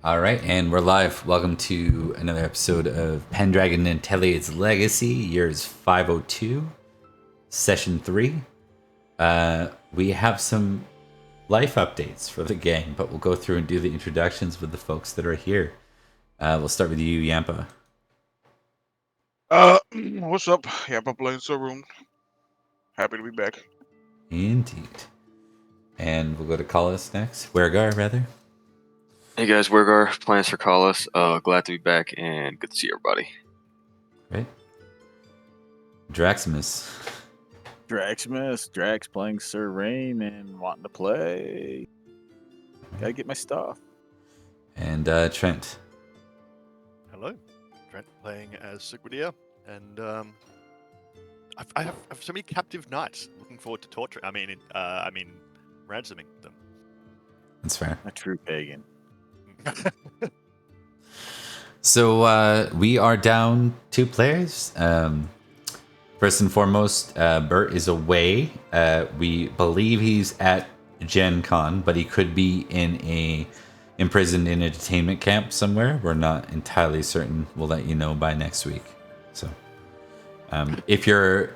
All right, and we're live. Welcome to another episode of Pendragon Nanteleod's Legacy, years 502, session 3. We have some life updates for the gang, but we'll go through and do the introductions with the folks that are here. We'll start with you, Yampa. What's up? Yeah, I'm playing so room. Happy to be back. Indeed. And we'll go to Collis next. Wergar, rather. Hey guys, Wergar, plans for Collis. Glad to be back and good to see everybody. Great. Draximus. Drax playing Sir Rain and wanting to play. Gotta get my stuff. And Trent. Hello, Trent playing as Sigridia, and I have so many captive knights. Looking forward to torture. I mean, ransoming them. That's fair. A true pagan. So we are down 2 players. First and foremost, Bert is away. We believe he's at Gen Con, but he could be imprisoned in a detainment camp somewhere. We're not entirely certain. We'll let you know by next week. So if you're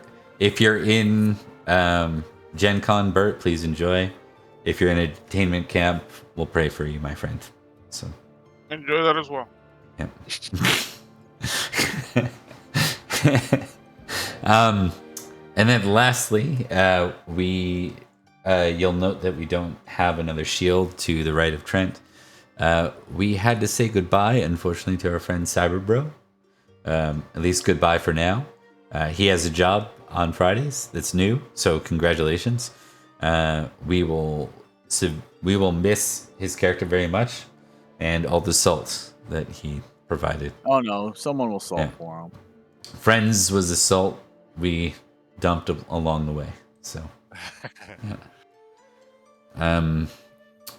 in Gen Con, Bert, please enjoy. If you're in a detainment camp, we'll pray for you, my friend. So Enjoy that as well. yep. And then lastly, you'll note that we don't have another shield to the right of Trent. We had to say goodbye, unfortunately, to our friend Cyberbro. At least goodbye for now. He has a job on Fridays that's new, so congratulations. We will miss his character very much, and all the salt that he provided. Oh no, someone will solve Yeah. for him. Friends was the salt we dumped along the way. So,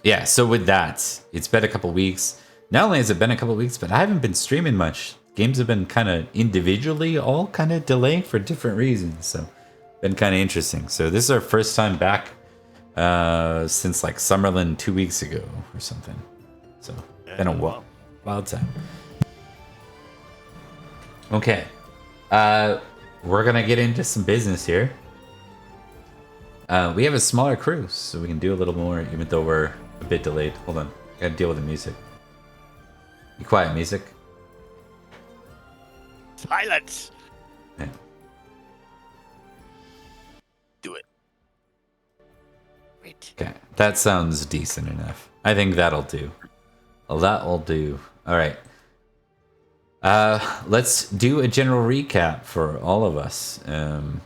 yeah. So with that, it's been a couple weeks. Not only has it been a couple weeks, but I haven't been streaming much. Games have been kind of individually all kind of delaying for different reasons. So, been kind of interesting. So this is our first time back since like Summerlin 2 weeks ago or something. So, been a wild time. Okay. We're gonna get into some business here. We have a smaller crew, so we can do a little more, even though we're a bit delayed. Hold on, gotta deal with the music. Be quiet, music. Silence. Yeah. Do it. Wait. Okay, that sounds decent enough. I think that'll do. Well, that'll do. All right. Let's do a general recap for all of us.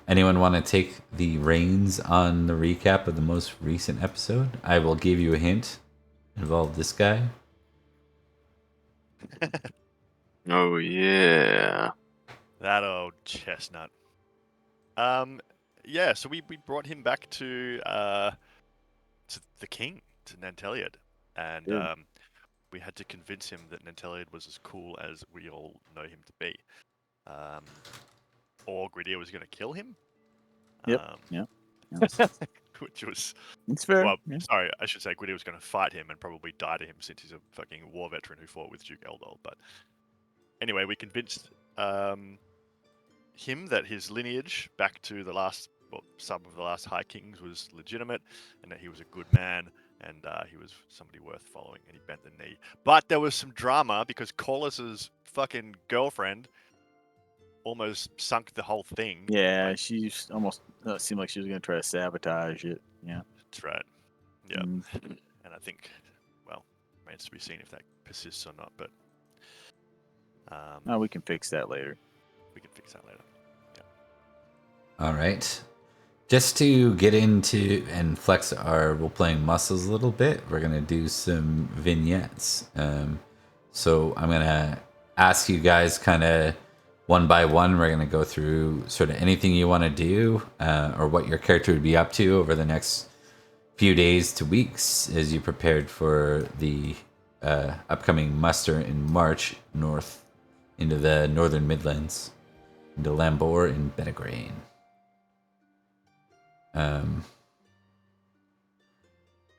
Anyone want to take the reins on the recap of the most recent episode? I will give you a hint. Involve this guy. Oh yeah. That old chestnut. Yeah. So we brought him back to the king, to Nanteleod, and Yeah. we had to convince him that Nanteleod was as cool as we all know him to be. Or Gridia was going to kill him. Yep. Yeah. Which was, It's fair. well, yeah. sorry, I should say Gridia was going to fight him and probably die to him since he's a fucking war veteran who fought with Duke Eldol. But anyway, we convinced him that his lineage back to some of the last High Kings was legitimate, and that he was a good man, and he was somebody worth following, and he bent the knee. But there was some drama because Collis's fucking girlfriend almost sunk the whole thing. Yeah, she's almost seemed like she was gonna try to sabotage it. Yeah. That's right. Yeah. Mm. And I think, well, remains to be seen if that persists or not, but Oh, we can fix that later. we can fix that later. All right. Just to get into and flex our role-playing muscles a little bit, we're going to do some vignettes. So I'm going to ask you guys kind of one by one. We're going to go through sort of anything you want to do or what your character would be up to over the next few days to weeks as you prepared for the upcoming muster in March north into the northern Midlands, into Lambor and Benegrain.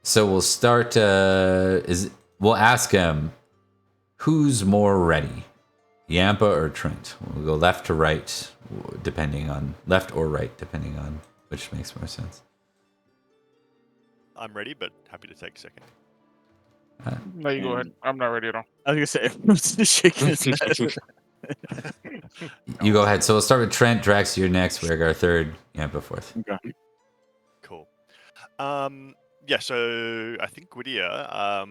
So we'll start. We'll ask him who's more ready, Yampa or Trent? We'll go left to right, depending on left or right, depending on which makes more sense. I'm ready, but happy to take second. No, you go ahead. I'm not ready at all. I was gonna say, everyone's just shaking his head. You go ahead. So we'll start with Trent. Drax, you're next. Rhaegar third. Yampa fourth. Okay. Cool. Yeah, so I think Whittier,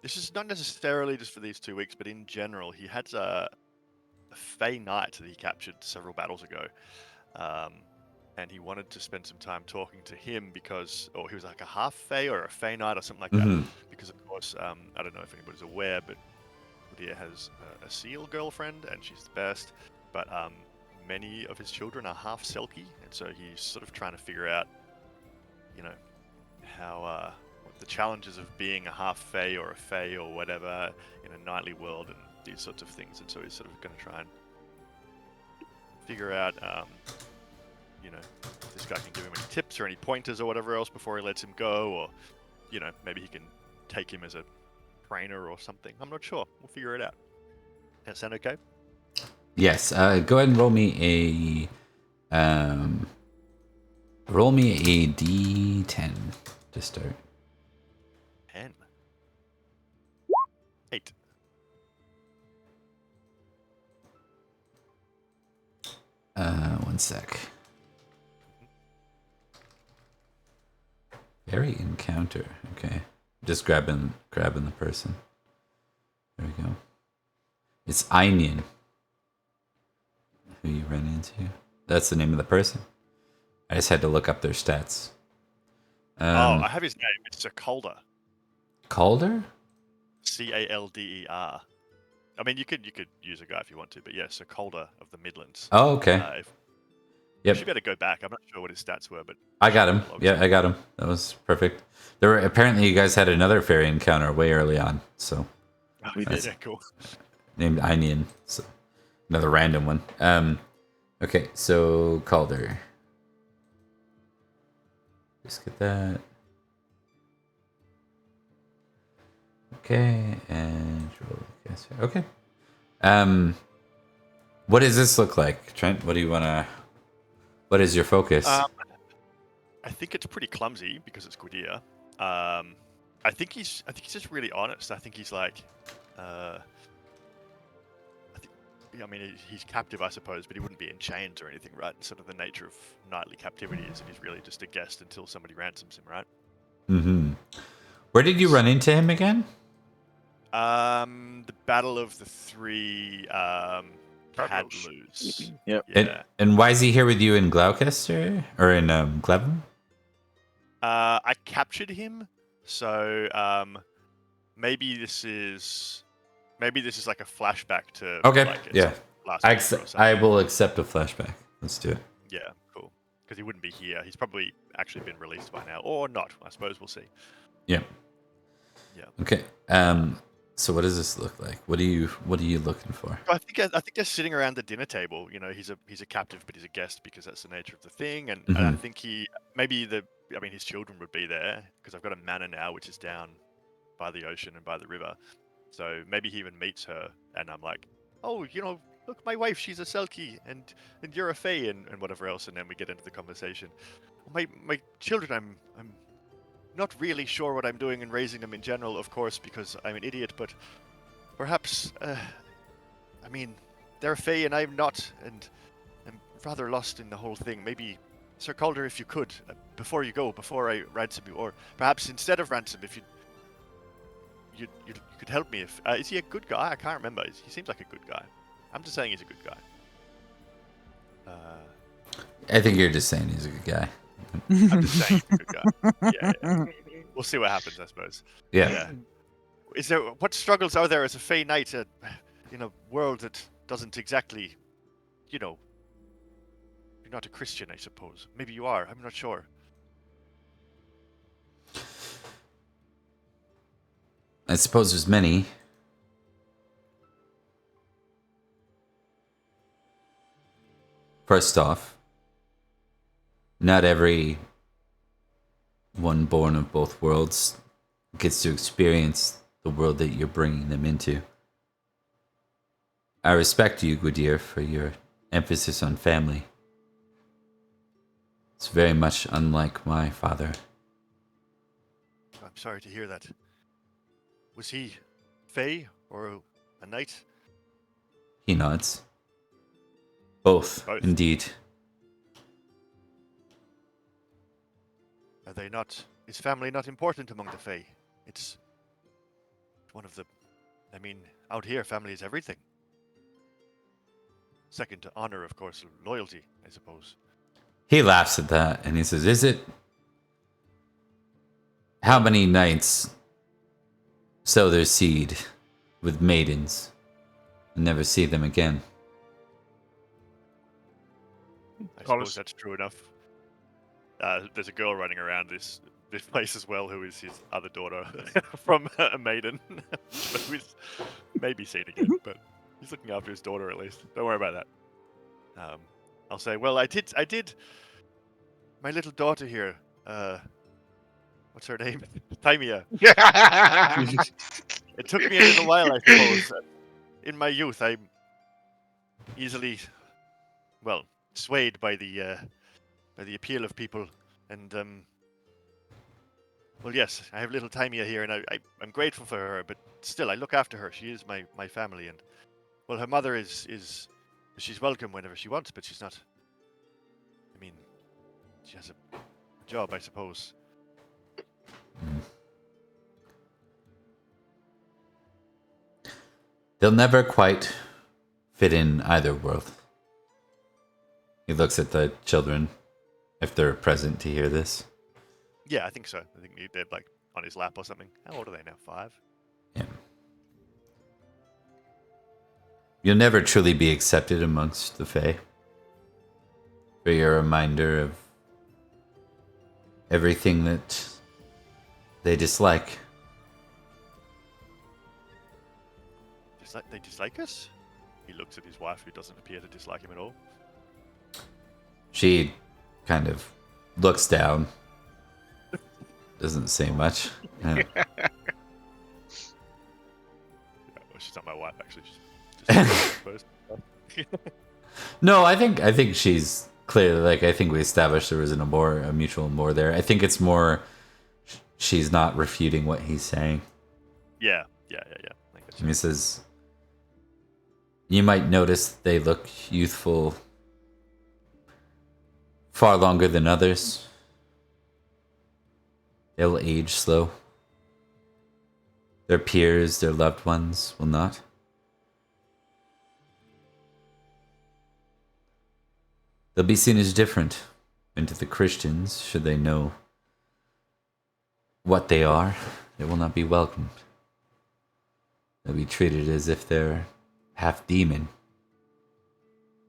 this is not necessarily just for these 2 weeks, but in general, he had a Fey Knight that he captured several battles ago. And he wanted to spend some time talking to him because, or he was like a half Fey or a Fey Knight or something like that. Because, of course, I don't know if anybody's aware, but Whittier has a seal girlfriend and she's the best. But many of his children are half Selkie, and so he's sort of trying to figure out, you know, how what the challenges of being a half Fey or a Fey or whatever in a knightly world and these sorts of things. And so he's sort of going to try and figure out, you know, if this guy can give him any tips or any pointers or whatever else before he lets him go, or, you know, maybe he can take him as a trainer or something. I'm not sure. We'll figure it out. That sound okay? Yes. Go ahead and roll me a D10 to start. 10. 8. One sec. Very encounter. Okay. Just grabbing the person. There we go. It's Einian. Who you ran into. That's the name of the person. I just had to look up their stats. I have his name. It's Calder. Calder? Calder. I mean, you could use a guy if you want to, but yes, Calder of the Midlands. Oh, okay. You should better go back. I'm not sure what his stats were, but I got him. Yeah, I got him. That was perfect. There were apparently you guys had another fairy encounter way early on, so we did. Yeah, cool. Named Einian, so another random one. Okay, so Calder. Just get that. Okay, and roll the caster. Okay. What does this look like, Trent? What do you wanna? What is your focus? I think it's pretty clumsy because it's Gwydir. I think he's just really honest. I think he's like, I mean, he's captive, I suppose, but he wouldn't be in chains or anything, right? Sort of the nature of knightly captivity is that he's really just a guest until somebody ransoms him, right? Mm-hmm. Where did you run into him again? The Battle of the Three Cadloos. Yep. Yeah. And why is he here with you in Gloucester or in Glevum? I captured him, so maybe this is like a flashback to last I will accept a flashback. Let's do it. Yeah, cool. Because he wouldn't be here. He's probably actually been released by now, or not. I suppose we'll see. Yeah. Yeah. Okay. So what does this look like? What are you looking for? I think they're sitting around the dinner table. You know, he's a captive, but he's a guest because that's the nature of the thing. And, and I think his children would be there because I've got a manor now, which is down by the ocean and by the river. So maybe he even meets her, and I'm like, oh, you know, look, my wife, she's a Selkie, and you're a Fae, and whatever else. And then we get into the conversation. My children, I'm not really sure what I'm doing in raising them in general, of course, because I'm an idiot, but perhaps, I mean, they're Fae and I'm not, and I'm rather lost in the whole thing. Maybe, Sir Calder, if you could, before you go, before I ransom you, or perhaps instead of ransom, if you could help me. If is he a good guy? I can't remember. He seems like a good guy. I'm just saying he's a good guy. I think you're just saying he's a good guy. I'm just saying he's a good guy. Yeah. We'll see what happens, I suppose. Yeah. Is there what struggles are there as a Fey Knight in a world that doesn't exactly, you know, you're not a Christian, I suppose. Maybe you are. I'm not sure. I suppose there's many. First off, not every one born of both worlds gets to experience the world that you're bringing them into. I respect you, Gwydir, for your emphasis on family. It's very much unlike my father. I'm sorry to hear that. Was he Fey or a knight? He nods. Both, Both. indeed. Are they not? Is family not important among the Fey? It's one of the. I mean, out here, family is everything. Second to honor, of course, loyalty, I suppose. He laughs at that and he says, "Is it? How many knights sow their seed with maidens and never see them again?" I Carlos. suppose that's true enough. There's a girl running around this place as well, who is his other daughter from a maiden, who is maybe seen again, but he's looking after his daughter at least. Don't worry about that. I'll say, well, I did. My little daughter here. What's her name? Timia. It took me a little while, I suppose. In my youth, I'm easily, well, swayed by the appeal of people, and well, yes, I have little Timia here, and I'm grateful for her, but still, I look after her. She is my family, and well, her mother is she's welcome whenever she wants, but she's not. I mean, she has a job, I suppose. They'll never quite fit in either world. He looks at the children, if they're present to hear this. Yeah, I think so. I think they're like on his lap or something. How old are they now? 5? Yeah. You'll never truly be accepted amongst the Fae. For your reminder of everything that they dislike. They dislike us? He looks at his wife, who doesn't appear to dislike him at all. She kind of looks down. Doesn't say much. Well, she's not my wife, actually. She's just a person. No, I think she's clearly, like, I think we established there was a mutual amour there. I think it's more she's not refuting what he's saying. Yeah. I guess so. He says, you might notice they look youthful far longer than others. They'll age slow. Their peers, their loved ones will not. They'll be seen as different, and to the Christians, should they know what they are, they will not be welcomed. They'll be treated as if they're half demon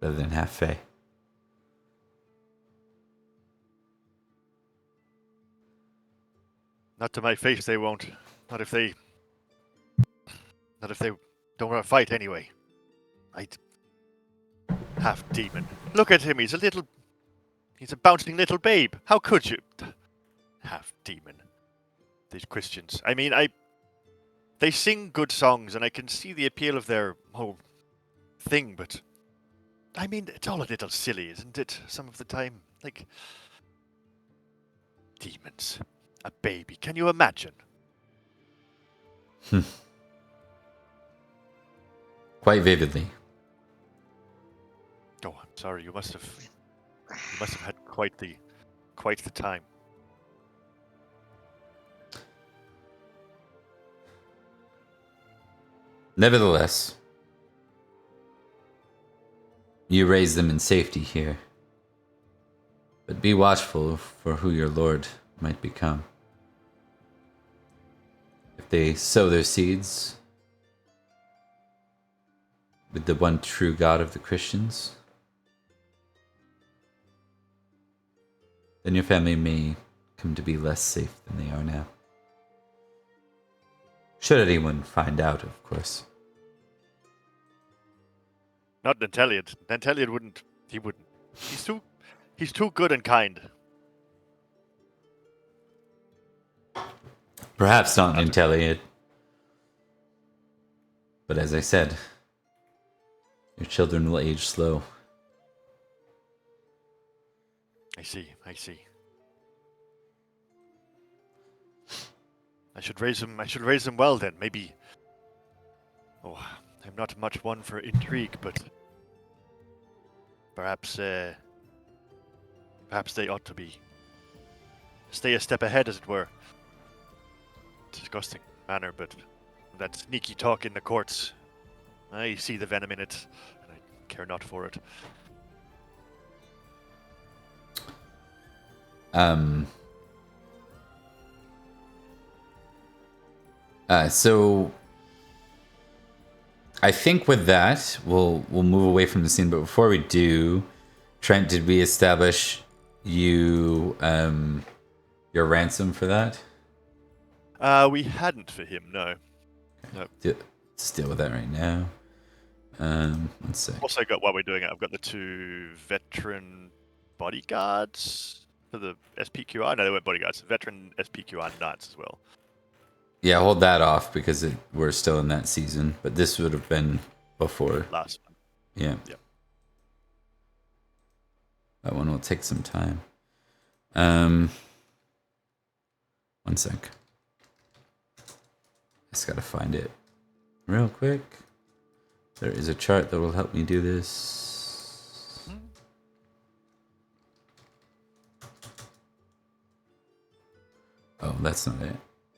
rather than half fae. Not to my face, they won't. Not if they don't want to fight anyway. Half demon. Look at him. He's a bouncing little babe. How could you? Half demon. These Christians. I mean, they sing good songs, and I can see the appeal of their whole thing, but I mean, it's all a little silly, isn't it? Some of the time, like demons, a baby. Can you imagine? Quite vividly. Oh, I'm sorry. You must have had quite the time. Nevertheless, you raise them in safety here. But be watchful for who your lord might become. If they sow their seeds with the one true God of the Christians, then your family may come to be less safe than they are now. Should anyone find out, of course. Not Nanteleod. Nanteleod wouldn't. He wouldn't. He's too good and kind. Perhaps not Nanteleod. But as I said, Your children will age slow. I see. I see. I should raise them. I should raise them well then. Maybe. Oh, I'm not much one for intrigue, but perhaps, perhaps they ought to be stay a step ahead, as it were. Disgusting manner, but that sneaky talk in the courts. I see the venom in it, and I care not for it. So I think with that we'll move away from the scene. But before we do, Trent, did we establish you your ransom for that? We hadn't for him, no. No. Let's deal with that right now. One sec. Also got while we're doing it, I've got the 2 veteran bodyguards for the SPQR. No, they weren't bodyguards. Veteran SPQR knights as well. Yeah, hold that off because we're still in that season. But this would have been before. Last one. Yeah. Yep. That one will take some time. One sec. Just gotta find it real quick. There is a chart that will help me do this. Oh, that's not it.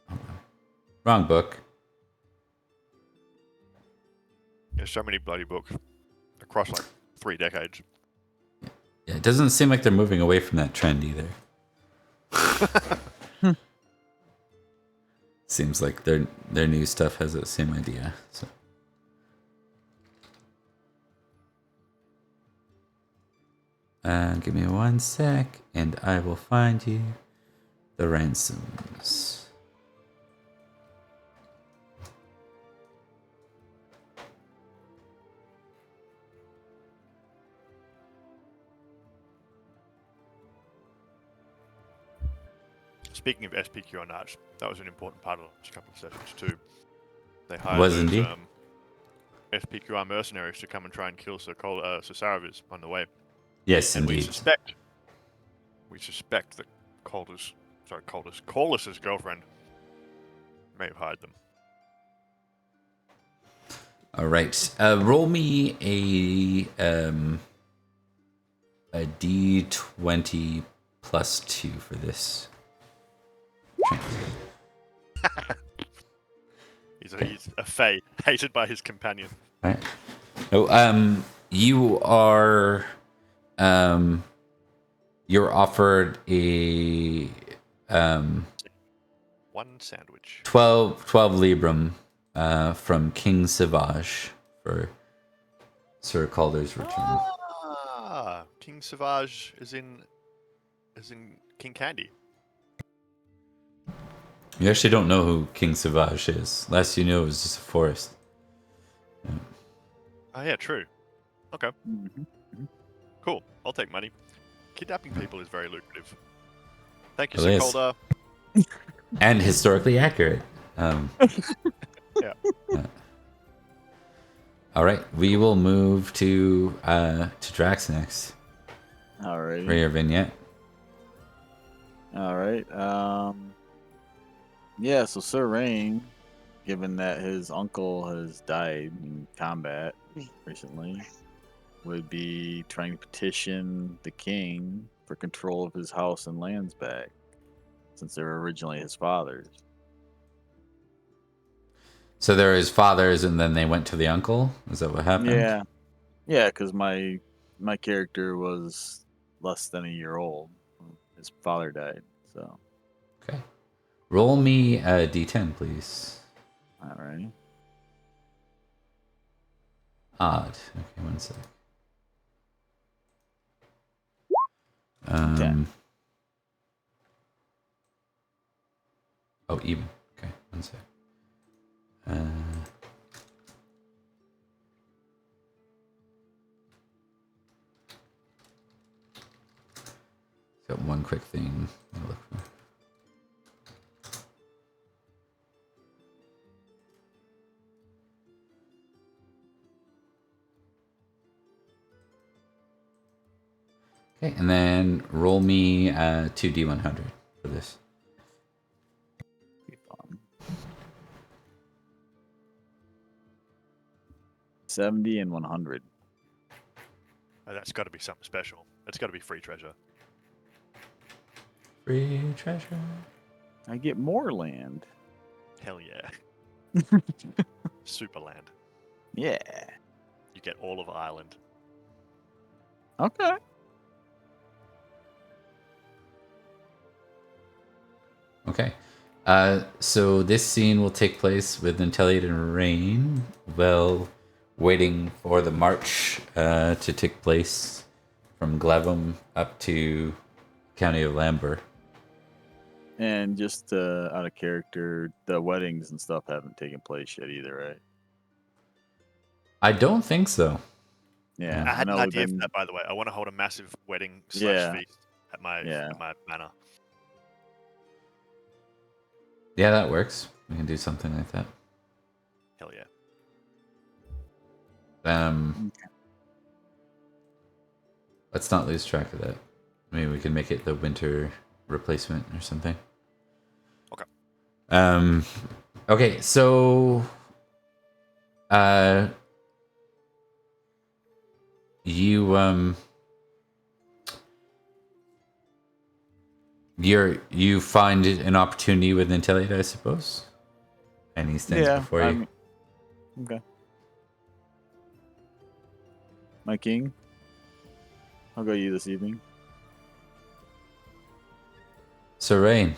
Hold on. Wrong book. There's so many bloody books across like 3 decades. Yeah, it doesn't seem like they're moving away from that trend either. Seems like their new stuff has the same idea. So. Give me 1 sec, and I will find you the ransoms. Speaking of SPQR knights, that was an important part of a couple of sessions too. They hired Was those, indeed. SPQR mercenaries to come and try and kill Sir Saravis on the way. Yes, And indeed. we suspect that Corliss's girlfriend may have hired them. All right. Roll me a D20 plus 2 for this. He's a Fey, hated by his companion. Right. No, you are you're offered a 1 sandwich. 12 Librum from King Savage for Sir Calder's return. Ah, King Savage is in King Candy. You actually don't know who King Savage is. Last you knew it was just a forest. Oh yeah, true. Okay, Mm-hmm. cool. I'll take money. Kidnapping people is very lucrative. Thank you, It Sir is. Calder. And historically accurate. Yeah. All right, we will move to Drax next Alright. for your vignette. Alright. Yeah, so Sir Rain, given that his uncle has died in combat recently, would be trying to petition the king for control of his house and lands back, since they were originally his father's. So there is fathers, and then they went to the uncle. Is that what happened? Yeah, because my character was less than a year old when his father died. So, Okay. Roll me a D10, please. all right. Odd. Okay, 1 sec. 10. Oh, even. Okay, 1 sec. Got one quick thing I'll look for. Okay, and then roll me 2d100 for this. Be fun. 70 and 100. That's got to be something special. That's got to be free treasure. Free treasure. I get more land. Hell yeah. Super land. Yeah. You get all of Ireland. Okay. Okay. So this scene will take place with Nanteleod and Rain, well, waiting for the march to take place from Glevum up to County of Lambert. And just out of character, the weddings and stuff haven't taken place yet either, right? I don't think so. Yeah. I had an know we've idea for been- that, by the way. I want to hold a massive wedding / Yeah. feast at my Yeah. manor. Yeah, that works. We can do something like that. Hell yeah. Let's not lose track of that. Maybe we can make it the winter replacement or something. Okay. Okay, so you find an opportunity with Nanteleod, I suppose, and he stands before you. Okay. My king, I'll go you this evening. So Rain,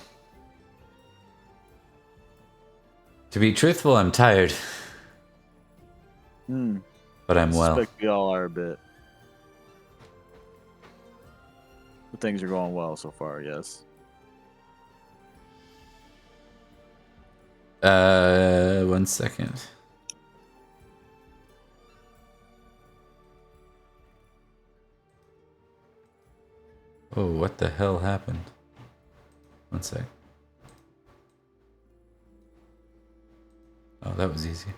to be truthful, I'm tired, but I'm well. Suspect we all are a bit. But things are going well so far, yes. 1 second. Oh, what the hell happened? 1 sec. Oh, that was easy.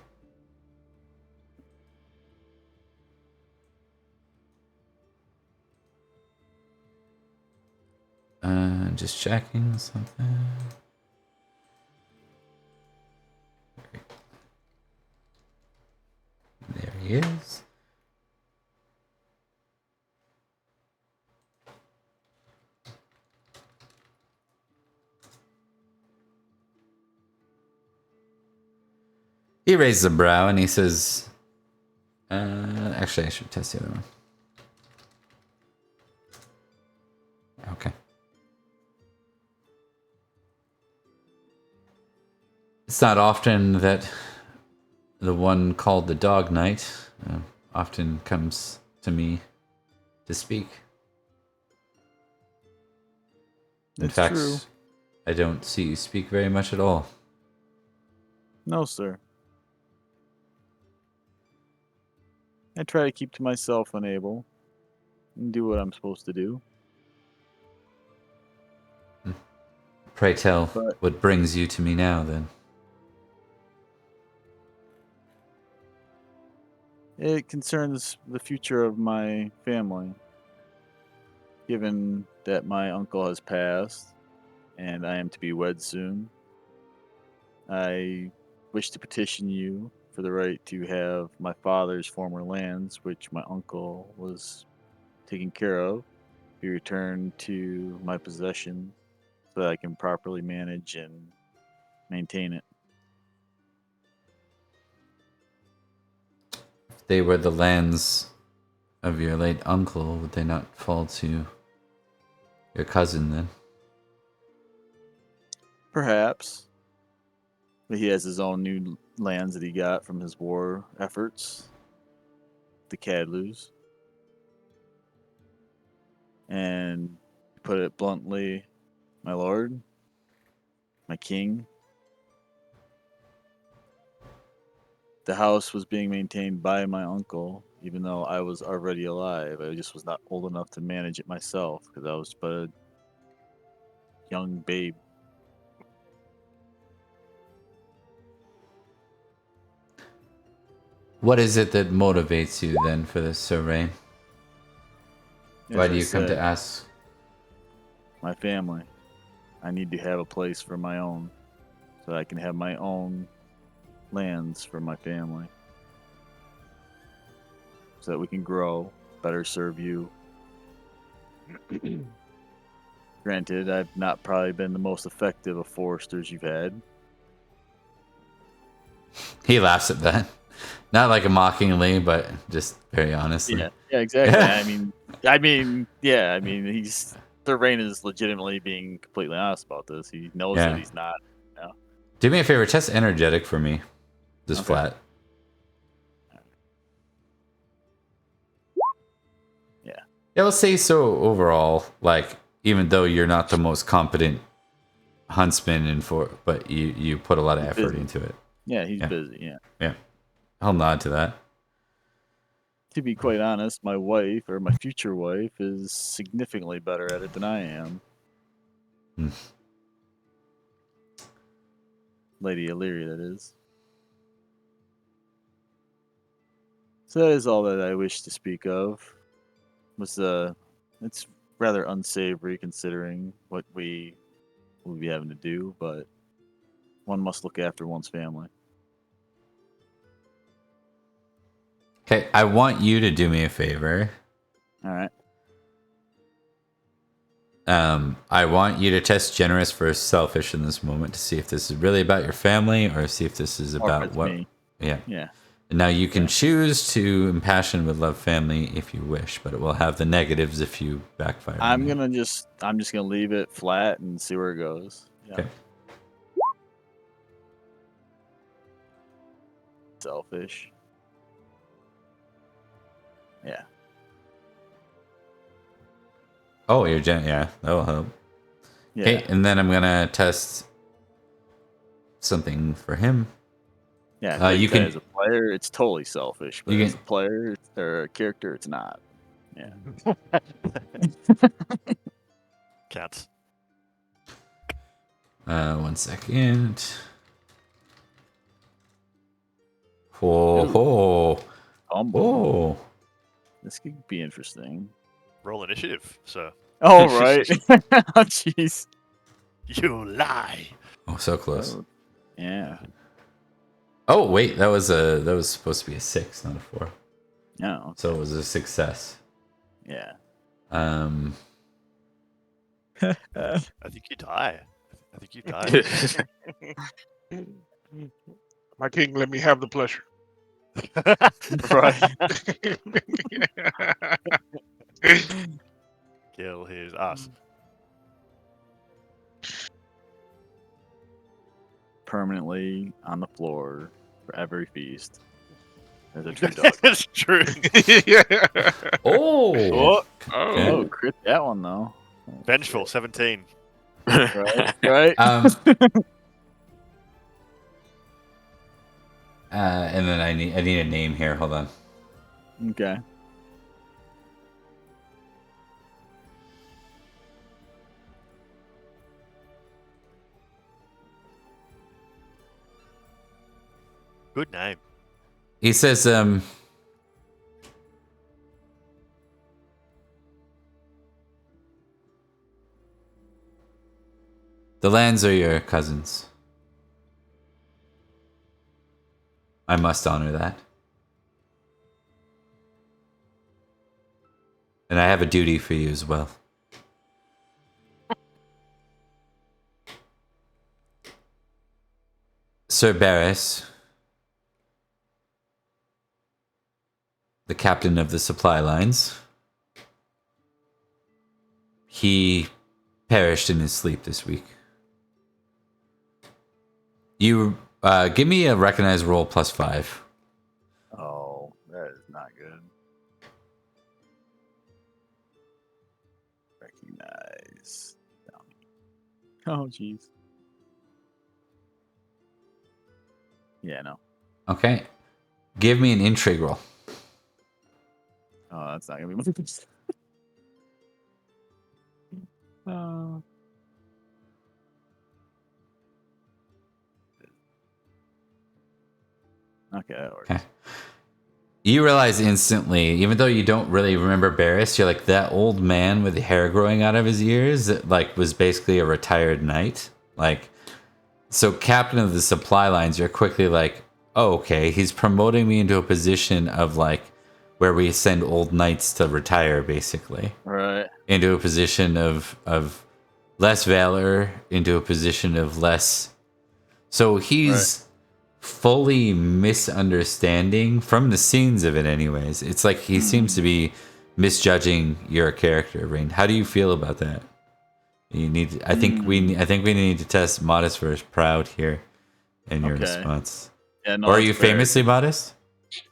Just checking something. There he is. He raises a brow and he says, actually, I should test the other one. Okay. It's not often that the one called the Dog Knight often comes to me to speak. In It's fact, true. I don't see you speak very much at all. No, sir. I try to keep to myself when able and do what I'm supposed to do. Pray tell, But- what brings you to me now, then? It concerns the future of my family. Given that my uncle has passed and I am to be wed soon, I wish to petition you for the right to have my father's former lands, which my uncle was taking care of, be returned to my possession so that I can properly manage and maintain it. If they were the lands of your late uncle, would they not fall to your cousin then? Perhaps. But he has his own new lands that he got from his war efforts, the Cadlus. And to put it bluntly, my lord, my king, the house was being maintained by my uncle, even though I was already alive. I just was not old enough to manage it myself because I was but a young babe. What is it that motivates you then for this, Sir Rain? Why As do I you come to said, ask? my family. I need to have a place for my own, so that I can have my own lands for my family, so that we can grow, better serve you. Granted, I've not probably been the most effective of foresters you've had. He laughs at that. Not like a mockingly, but just very honestly. Yeah, exactly. He's Third Reign is legitimately being completely honest about this. He knows Yeah. that he's not. You know? Do me a favor, test energetic for me. Just Okay. flat. Yeah. Yeah, let's say so overall, like, even though you're not the most competent huntsman but you put a lot of He's effort busy. into it. Yeah, he's Yeah. busy. Yeah. Yeah. I'll nod to that. To be quite honest, my wife or my future wife is significantly better at it than I am. Hmm. Lady Illyria, that is. So that is all that I wish to speak of. It's rather unsavory considering what we will be having to do, but one must look after one's family. Okay, I want you to do me a favor. All right. I want you to test generous versus selfish in this moment to see if this is really about your family or see if this is Or if about it's what. me. Yeah. Yeah. Now you can Yeah. choose to impassion with love family if you wish, but it will have the negatives if you backfire. I'm on it. just gonna leave it flat and see where it goes. Yeah. Okay. Selfish. Yeah. Oh, you're yeah, that'll help. Yeah. Okay, and then I'm gonna test something for him. Yeah. You You can- as a player, it's totally selfish, but You as a can- player or a character, it's not. Yeah. Counts. 1 second. Oh, Humble. oh. This could be interesting. Roll initiative, sir. Oh right. Oh jeez. You lie. Oh, so close. Oh, yeah. Oh, wait, that was supposed to be a 6, not a 4. No. So it was a success. Yeah. Um, I think you die. I think you die. My king, let me have the pleasure. Right. Kill his ass. Permanently on the floor for every feast. As a true dog. It's true. oh, Oh, Okay. Oh, crit that one though. vengeful 17. Right. Right. And then I need a name here. Hold on. Okay. Good name. He says, the lands are your cousins. I must honor that. And I have a duty for you as well. Sir Barris, the captain of the supply lines, he perished in his sleep this week. You give me a recognize roll +5. Oh, that is not good. Recognize. Oh, jeez. Yeah, no. Okay. Give me an intrigue roll. Oh, that's not gonna be much. Okay, that works. Okay. You realize instantly, even though you don't really remember Barris, you're like that old man with the hair growing out of his ears that like was basically a retired knight. Like, so captain of the supply lines, you're quickly like, oh, okay, he's promoting me into a position of like where we send old knights to retire, basically, Right. into a position of less valor, into a position of less. So he's fully misunderstanding from the scenes of it anyways. It's like he seems to be misjudging your character, Rain. How do you feel about that? You need I think we need to test modest versus proud here in your Okay. response. Yeah, no, Or are that's you fair. famously modest?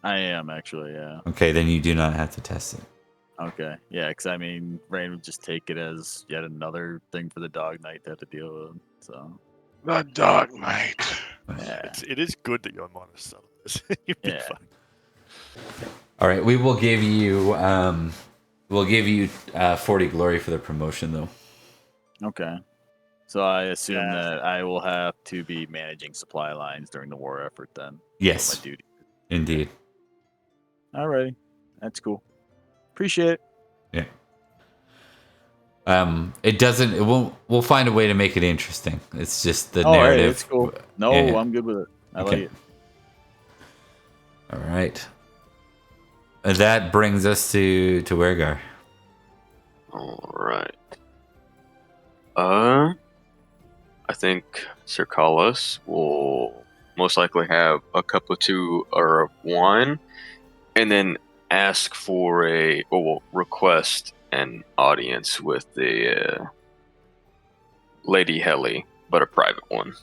I am actually, yeah. Okay, then you do not have to test it. Okay, yeah, because I mean, Rain would just take it as yet another thing for the Dog Knight to have to deal with. So, The Dog Knight. yeah, It is good that you're modest, son. You'd be Yeah. fine. All right, we will give you 40 glory for the promotion though. okay. So I assume Yeah. that I will have to be managing supply lines during the war effort then. Yes. My duty. Indeed. Alrighty, that's cool. Appreciate it. Yeah. We'll find a way to make it interesting. It's just the Hey, narrative. it's cool. No, Yeah. I'm good with it. I Okay. like it. All right. That brings us to Wergar. All right. I think Sir Carlos will most likely have a cup or two of wine, and then ask for request an audience with the Lady Helly, but a private one.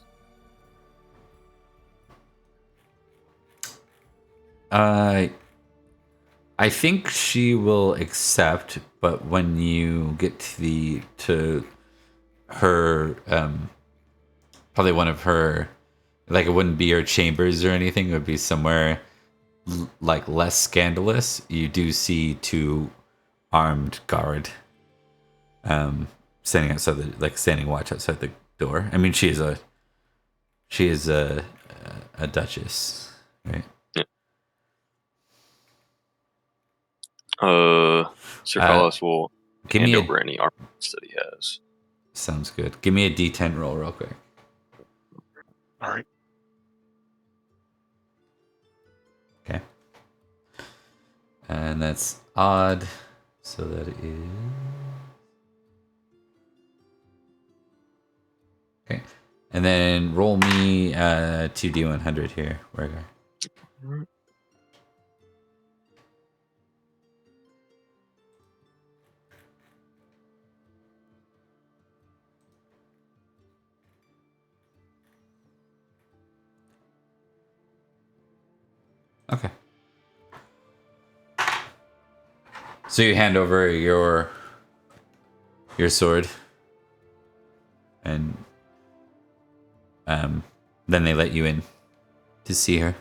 I think she will accept, but when you get to her, probably one of her, like it wouldn't be her chambers or anything. It would be somewhere like less scandalous. You do see 2 armed guard, standing watch outside the door. I mean, she is a duchess, right? Sir Carlos will Give hand me over any armaments that he has. Sounds good. Give me a D10 roll real quick. All right. Okay. And that's odd. So that is... Okay. And then roll me 2D100 here, Wergar. Okay. So you hand over your sword, and then they let you in to see her.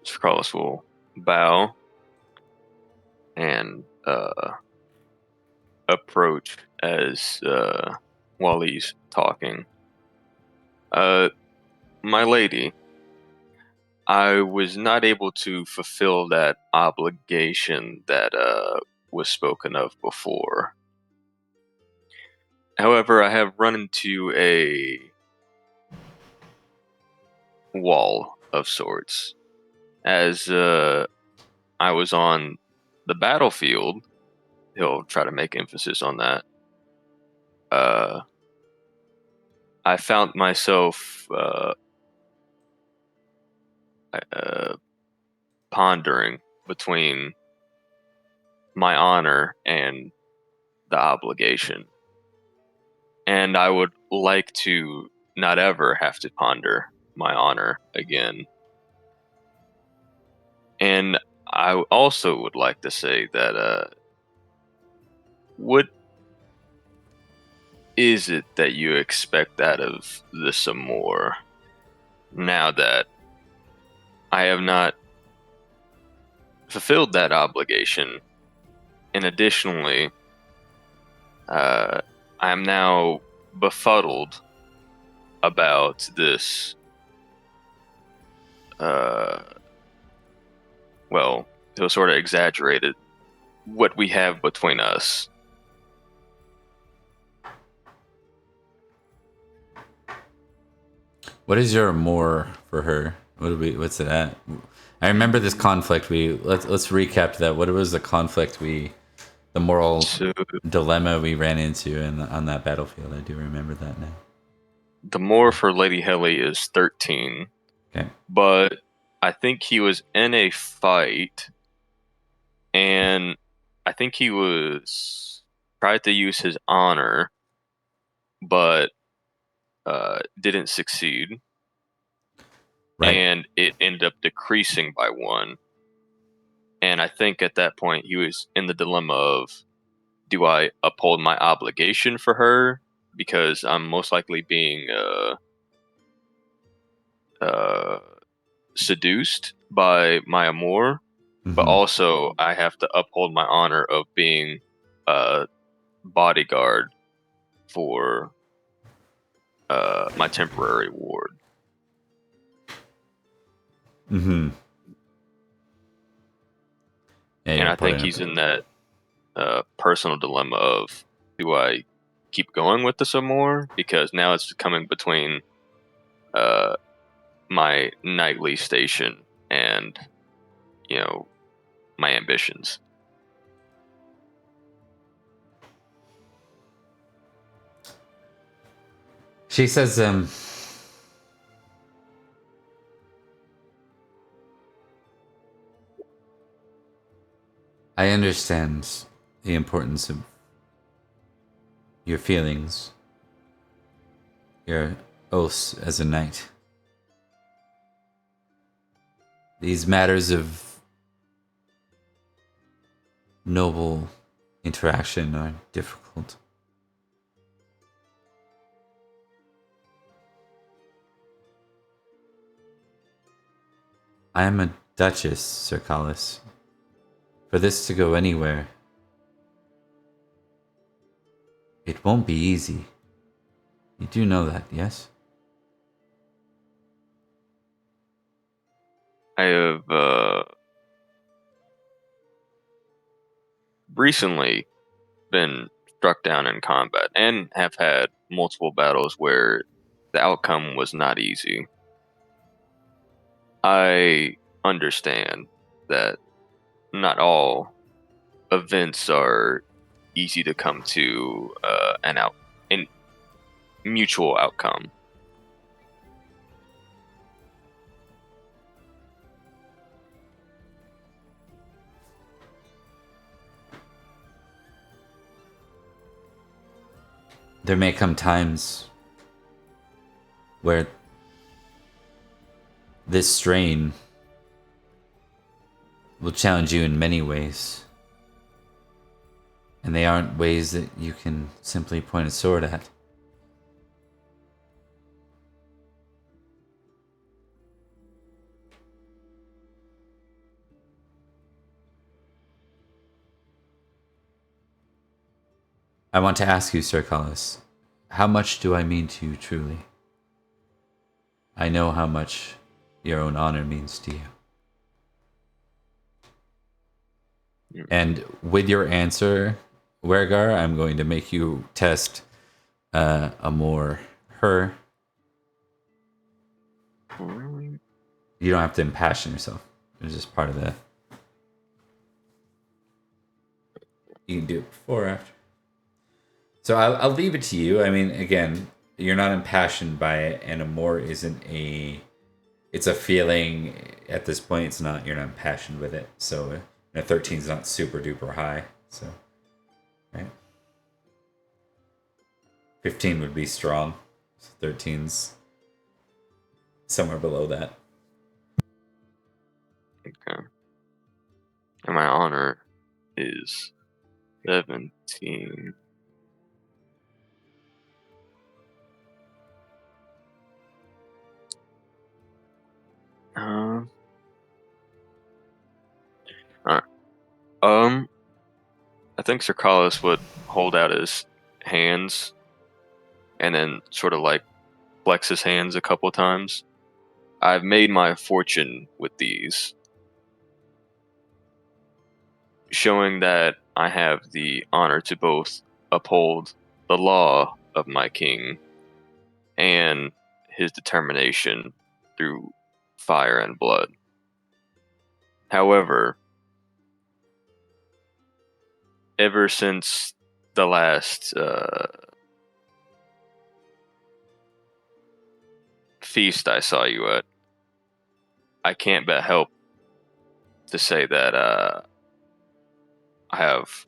Sir Carlos will bow and approach as while he's talking. My lady, I was not able to fulfill that obligation that was spoken of before. However, I have run into a wall of sorts. As I was on the battlefield, he'll try to make emphasis on that. I found myself pondering between my honor and the obligation. And I would like to not ever have to ponder my honor again. And I also would like to say that what is it that you expect out of the Samor now that I have not fulfilled that obligation? And additionally, I am now befuddled about this well, he'll sort of exaggerated what we have between us. What is your more for her? What's it at? I remember this conflict. Let's recap that. What was the conflict the moral So dilemma we ran into on that battlefield? I do remember that now. the more for Lady Helly is 13. Okay. But I think he was in a fight, and I think he was tried to use his honor, but didn't succeed, Right. and it ended up decreasing by 1. And I think at that point he was in the dilemma of, do I uphold my obligation for her because I'm most likely being seduced by my amour, but Mhm. also I have to uphold my honor of being a bodyguard for my temporary ward. Mhm. Yeah, And you're I think putting he's it. in that personal dilemma of, do I keep going with this some more? Because now it's coming between my nightly station and, my ambitions. She says, I understand the importance of your feelings, your oaths as a knight. These matters of noble interaction are difficult. I am a duchess, Sir Callis. For this to go anywhere, it won't be easy. You do know that, yes? I have recently been struck down in combat and have had multiple battles where the outcome was not easy. I understand that not all events are easy to come to an mutual outcome. There may come times where this strain will challenge you in many ways. And they aren't ways that you can simply point a sword at. I want to ask you, Sir Callis, how much do I mean to you truly? I know how much your own honor means to you. And with your answer, Wergar, I'm going to make you test a more her. You don't have to impassion yourself. It's just part of the. You can do it before or after. So I'll leave it to you. I mean, again, you're not impassioned by it, and amour isn't a. It's a feeling. At this point, it's not. You're not impassioned with it. So 13 is not super duper high. So, right. 15 would be strong. So 13's somewhere below that. Okay. And my honor is 17. All right. I think Sir Carlos would hold out his hands and then sort of like flex his hands a couple times. I've made my fortune with these, showing that I have the honor to both uphold the law of my king and his determination through fire and blood. However, ever since the last feast I saw you at, I can't but help to say that I have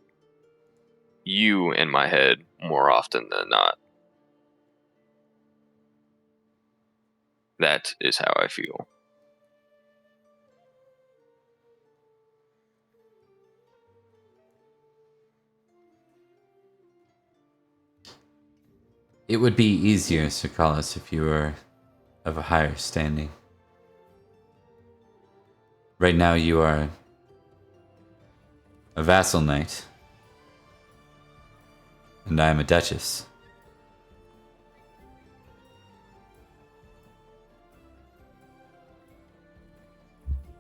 you in my head more often than not. That is how I feel. It would be easier, Sir Carlos, if you were of a higher standing. Right now you are a vassal knight, and I am a duchess.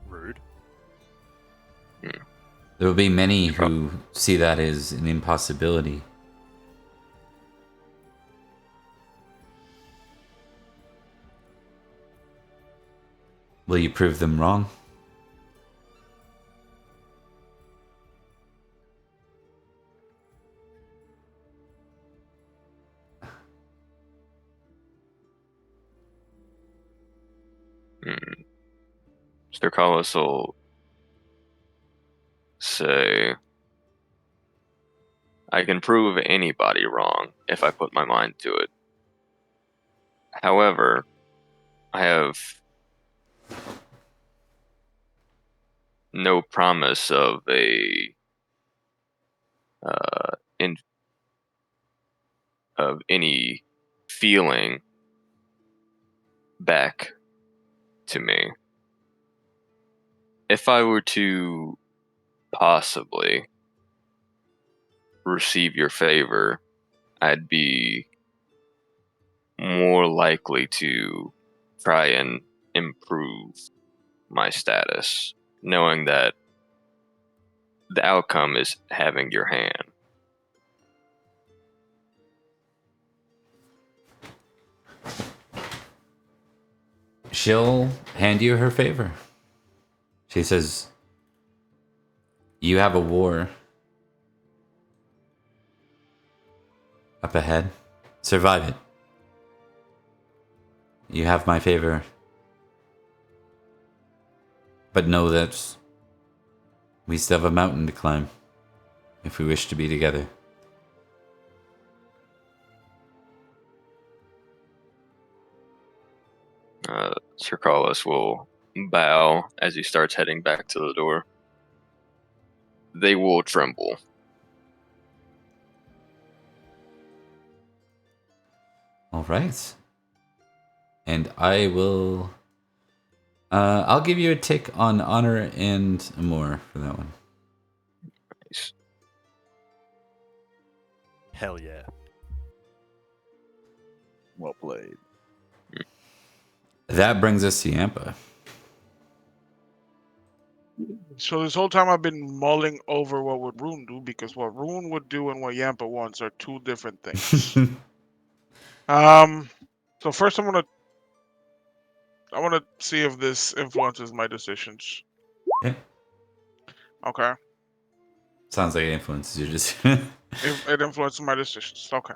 Rude. There will be many who see that as an impossibility. Will you prove them wrong? Mr. Carlos will say, I can prove anybody wrong if I put my mind to it. However, I have no promise of of any feeling back to me. If I were to possibly receive your favor, I'd be more likely to try and improve my status, knowing that the outcome is having your hand. She'll hand you her favor. She says, you have a war up ahead. Survive it. You have my favor. But know that we still have a mountain to climb if we wish to be together. Sir Carlos will bow as he starts heading back to the door. They will tremble. All right. And I will... I'll give you a tick on honor and more for that one. Nice. Hell yeah. Well played. That brings us to Yampa. So this whole time I've been mulling over what would Rune do, because what Rune would do and what Yampa wants are two different things. So first I want to see if this influences my decisions. Yeah. Okay. Sounds like it influences your decision. If it influences my decisions. Okay.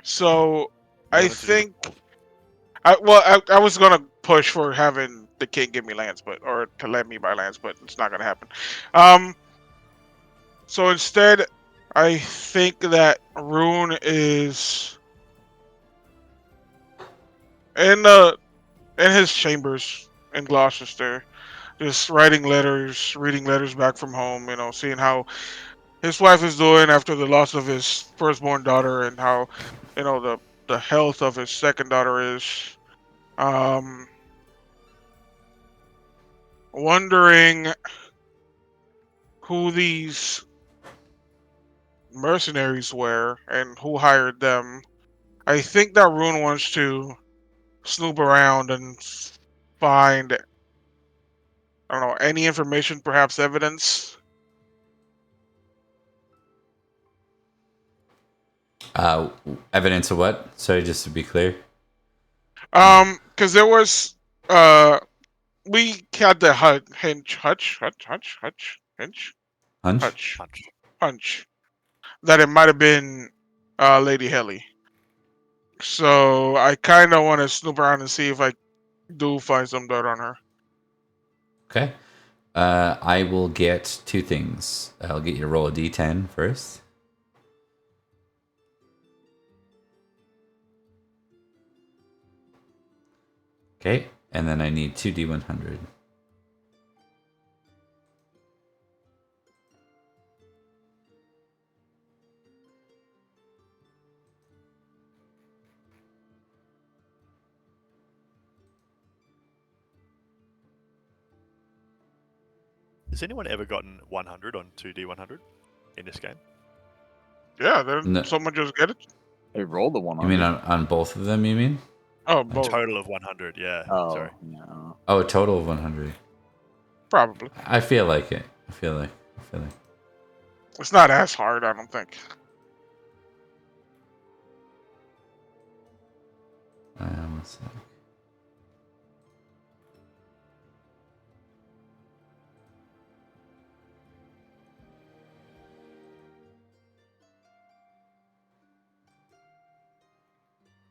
So I Wanted to do the- think I was gonna push for having the king give me lands, or to let me buy lands, but it's not gonna happen. So instead, I think that Rune is in his chambers in Gloucester, just writing letters, reading letters back from home. Seeing how his wife is doing after the loss of his firstborn daughter, and how the health of his second daughter is. Wondering who these mercenaries were and who hired them. I think that Rune wants to snoop around and find, I don't know, any information, perhaps evidence. Evidence of what? Sorry, just to be clear. Because there was, we had the Hunch? Punch. hunch that it might have been Lady Helly. So I kind of want to snoop around and see if I do find some dirt on her. Okay. I will get two things. I'll get you to roll a d10 first. Okay, and then I need two d100. Has anyone ever gotten 100 on 2D100 in this game? Yeah, then No. someone just get it. They rolled the one You mean on both of them, you mean? Oh, A both total of 100, yeah. Oh, Sorry. no. Oh, a total of 100. probably. I feel like it. I feel like. It's not as hard, I don't think. One sec.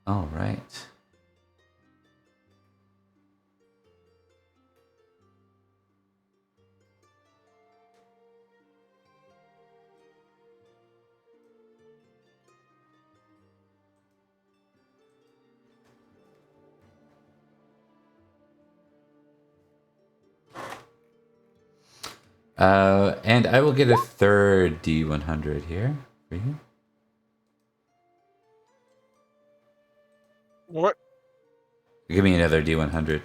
All right. And I will get a third D100 here for you. What? Give me another D100.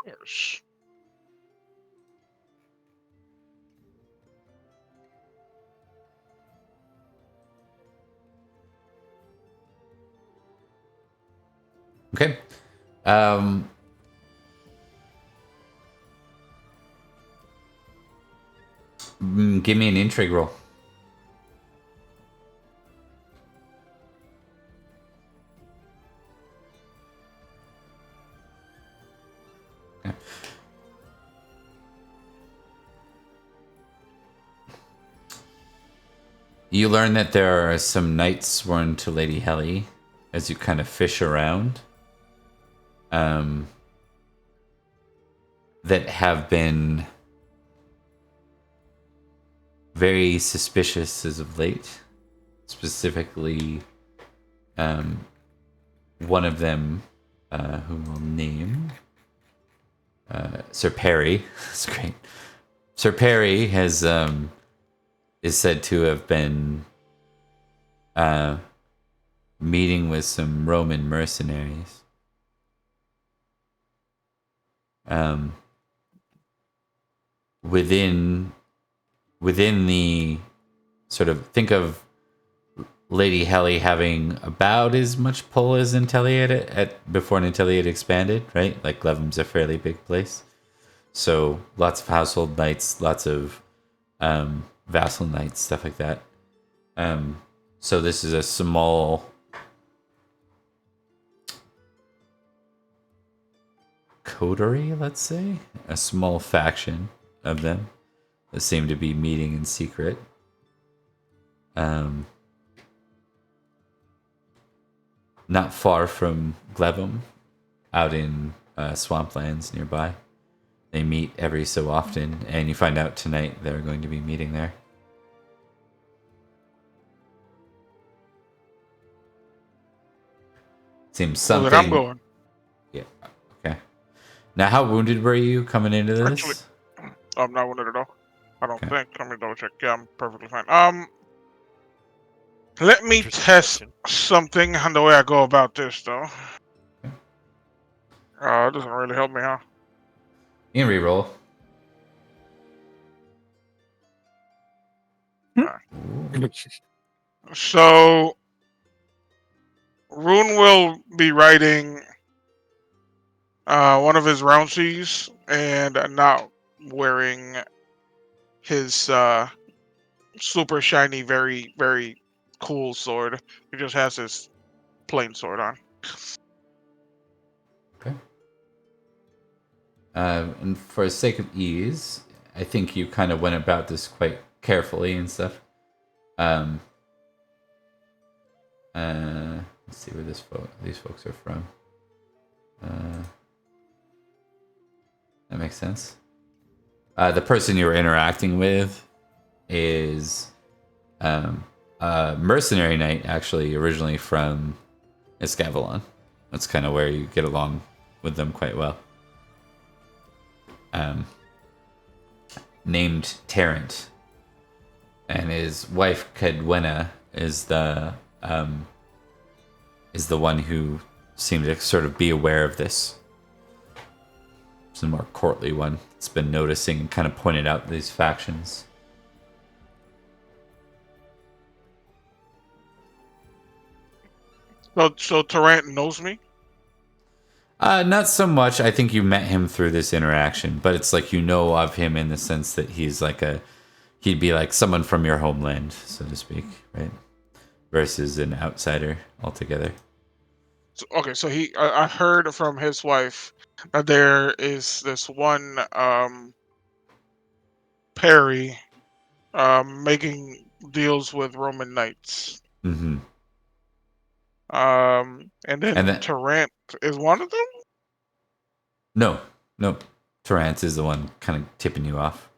Yes. Okay. Give me an intrigue roll. Okay. You learn that there are some knights sworn to Lady Helly as you kind of fish around. That have been very suspicious as of late. Specifically, one of them, whom we'll name, Sir Perry. That's great. Sir Perry has is said to have been meeting with some Roman mercenaries. Within the sort of, think of Lady Helly having about as much pull as Nanteleod at before Nanteleod expanded, right? Like Glevum's a fairly big place, so lots of household knights, lots of vassal knights, stuff like that. So this is a small coterie, let's say, a small faction of them that seem to be meeting in secret. Not far from Glevum, out in swamplands nearby. They meet every so often, and you find out tonight they're going to be meeting there. Seems So something. then I'm going. Yeah. Okay. Now, how wounded were you coming into this? Actually, I'm not wounded at all. I don't Okay. think. Let me double check. Yeah, I'm perfectly fine. Let me Interesting test question. something on the way I go about this, though. It doesn't really help me, huh? You can reroll. So, Rune will be riding one of his roundseas and not wearing his super shiny, very, very cool sword. He just has his plain sword on. Okay. And for the sake of ease, I think you kind of went about this quite carefully and stuff. Let's see where these folks are from. That makes sense. The person you were interacting with is a mercenary knight, actually, originally from Escavalon. That's kind of where you get along with them quite well. Named Tarrant, and his wife Cadwena is the one who seemed to sort of be aware of this. It's a more courtly one. It's been noticing and kind of pointed out these factions. So Tarrant knows me? Not so much. I think you met him through this interaction, but it's like you know of him in the sense that he'd be like someone from your homeland, so to speak, right? Versus an outsider altogether. So I heard from his wife that there is this one Perry making deals with Roman knights. Mm-hmm. And then Tarrant is one of them? No. Tarrant is the one kind of tipping you off.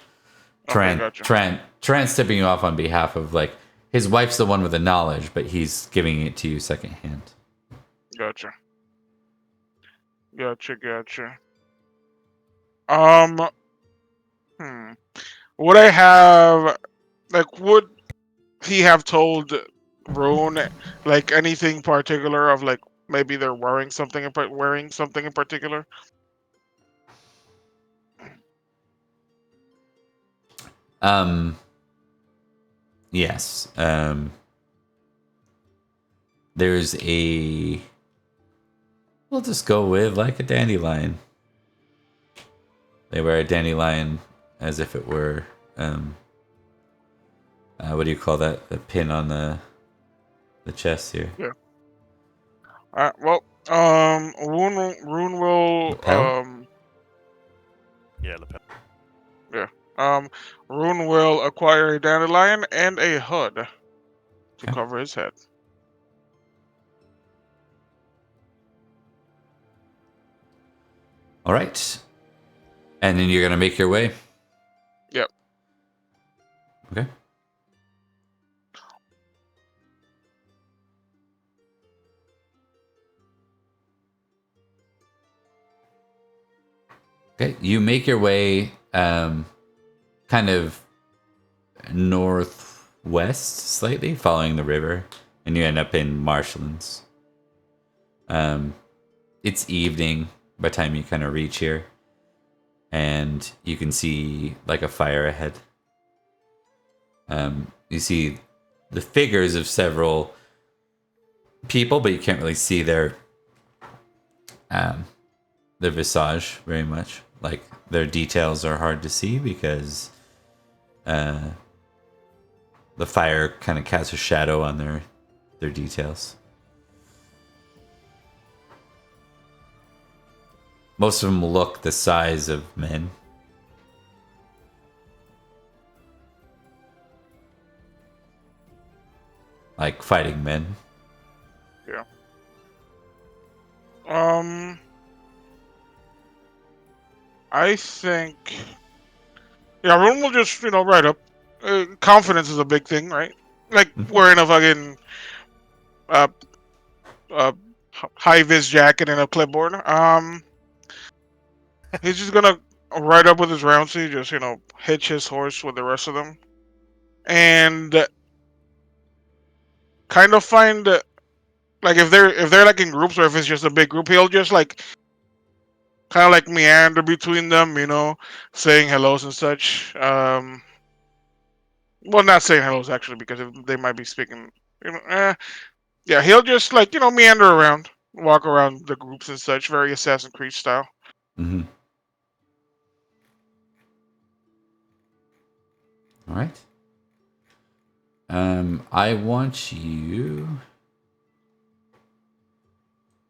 Okay, gotcha. Tarrant's tipping you off on behalf of, like, his wife's the one with the knowledge, but he's giving it to you secondhand. Gotcha. Would I have, like, would he have told Rune, like, anything particular of, like, maybe they're wearing something in particular? Yes. There's we'll just go with, like, a dandelion. They wear a dandelion as if it were, what do you call that? The pin on the chest here. Yeah. Rune will, Lapel? Yeah, lapel. yeah. Rune will acquire a dandelion and a hood to Okay. cover his head. All right. And then you're going to make your way? Yep. Okay. Okay, you make your way kind of northwest slightly, following the river, and you end up in marshlands. It's evening by the time you kind of reach here, and you can see, like, a fire ahead. You see the figures of several people, but you can't really see their visage very much. Like, their details are hard to see because the fire kind of casts a shadow on their details. Most of them look the size of men. Like fighting men. Yeah. I think. Yeah, Rune will just, ride up. Confidence is a big thing, right? Like wearing a fucking uh, high vis jacket and a clipboard. He's just gonna ride up with his roundsie, just hitch his horse with the rest of them, and kind of find like if they're like in groups or if it's just a big group, he'll just like kind of like meander between them, saying hellos and such. Well, not saying hellos actually because they might be speaking. Yeah, he'll just like meander around, walk around the groups and such, very Assassin's Creed style. Mm-hmm. All right. I want you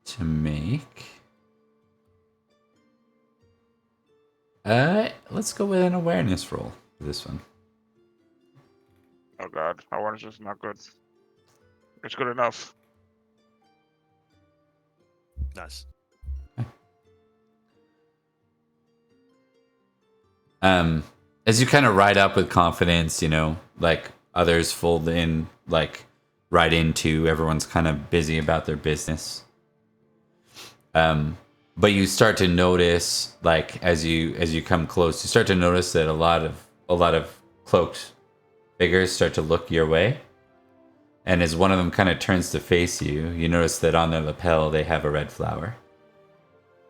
to make. Let's go with an awareness roll for this one. Oh God, awareness is not good. It's good enough. Nice. As you kind of ride up with confidence, like others fold in, like right into everyone's kind of busy about their business. But you start to notice, like as you come close, you start to notice that a lot of cloaked figures start to look your way. And as one of them kind of turns to face you, you notice that on their lapel they have a red flower.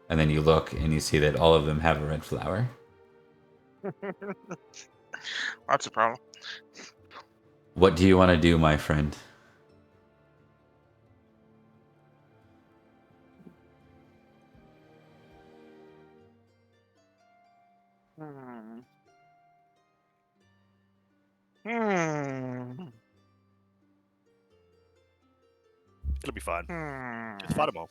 And then you look and you see that all of them have a red flower. That's a problem. What do you want to do, my friend? Hmm. Hmm. It'll be fine. Hmm. Just fight them all.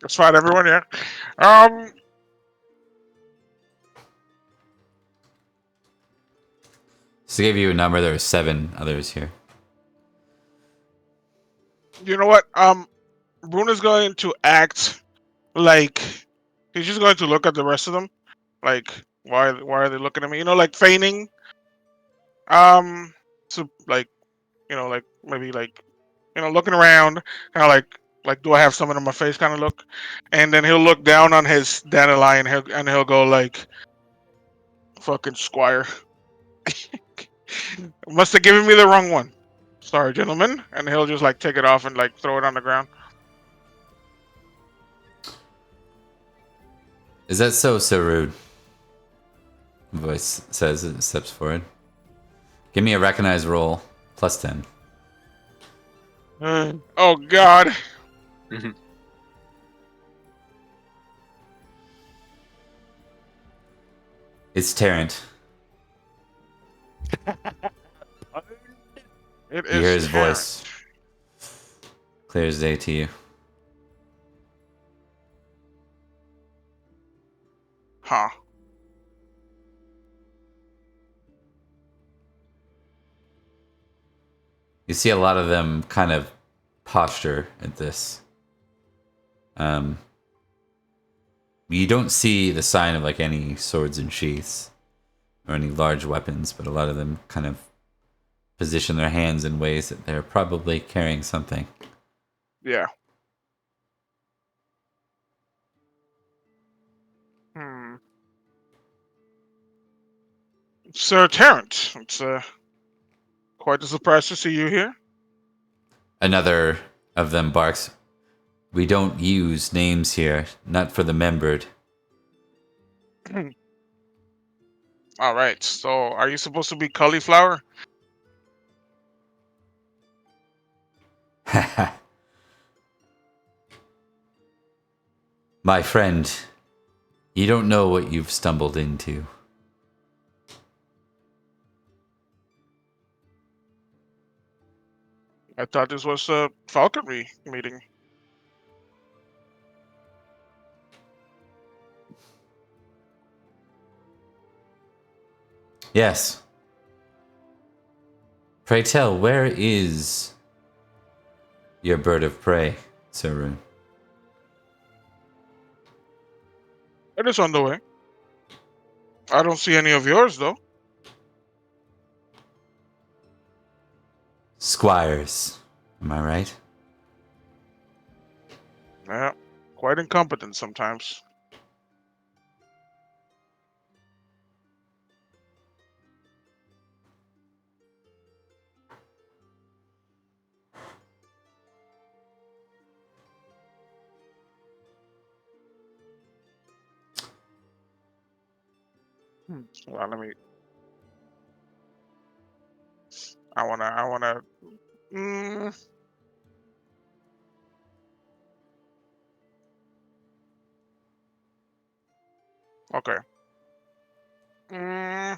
Let's fight everyone, yeah. Um. Just to give you a number, there are 7 others here. You know what? Bruno's going to act like he's just going to look at the rest of them, like why are they looking at me? Like feigning. So like like maybe like looking around, kind of like do I have someone in my face kind of look, and then he'll look down on his dandelion and he'll go like, fucking squire, must have given me the wrong one. Sorry, gentlemen, and he'll just like take it off and like throw it on the ground. Is that so rude? The voice says it steps forward. Give me a recognize roll plus 10. Oh God. It's Tarrant. It You hear is his Tarrant. voice. Clear as day to you. Huh. You see a lot of them kind of posture at this. You don't see the sign of like any swords and sheaths or any large weapons, but a lot of them kind of position their hands in ways that they're probably carrying something. Yeah. Hmm. Sir Terrence, it's quite a surprise to see you here. Another of them barks, "We don't use names here, not for the membered." All right. So, are you supposed to be cauliflower? My friend, you don't know what you've stumbled into. I thought this was a falconry meeting. Yes. Pray tell, where is your bird of prey, Sir Rune? It is on the way. I don't see any of yours though. Squires, am I right? Yeah. Quite incompetent sometimes. Well, let me. I wanna. Mm, Okay. Mm,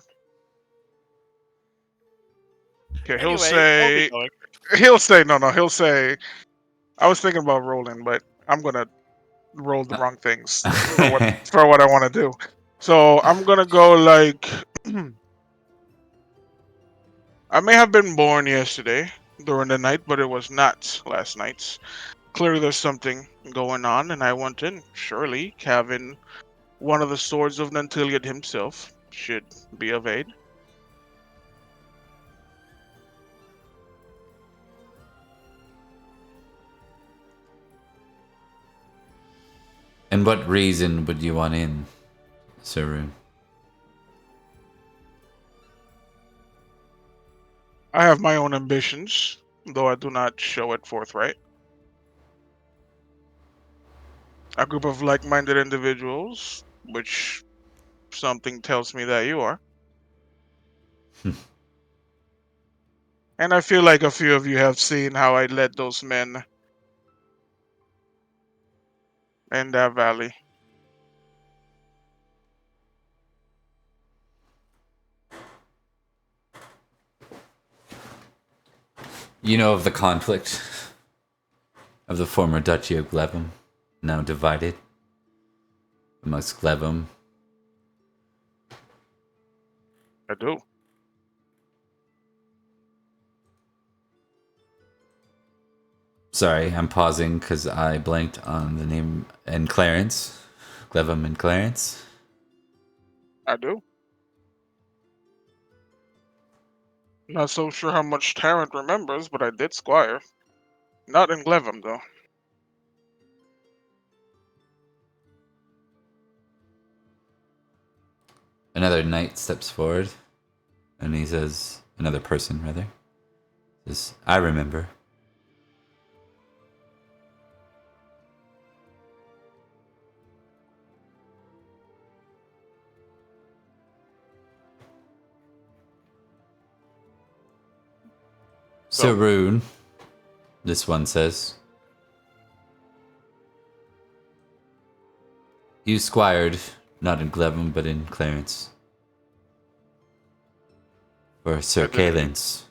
okay, he'll Anyway, I'll be say. going. He'll say no, no. He'll say. I was thinking about rolling, but I'm gonna roll the wrong things for what I want to do. So I'm gonna go like. I may have been born yesterday during the night, but it was not last night. Clearly, there's something going on, and I went in. Surely, having one of the swords of Nanteleod himself should be of aid. And what reason would you want in, Saru? I have my own ambitions, though I do not show it forthright. A group of like-minded individuals, which something tells me that you are. And I feel like a few of you have seen how I led those men in that valley. You know of the conflict of the former Duchy of Glevum, now divided amongst Glevum. I do. Sorry, I'm pausing because I blanked on the name and Clarence. Glevum and Clarence. I do. Not so sure how much Tarrant remembers, but I did squire. Not in Glevum, though. Another knight steps forward and he says, another person rather, says, I remember. So, Sarun, this one says, you squired, not in Glevum, but in Clarence. For Sir I did indeed. Calens,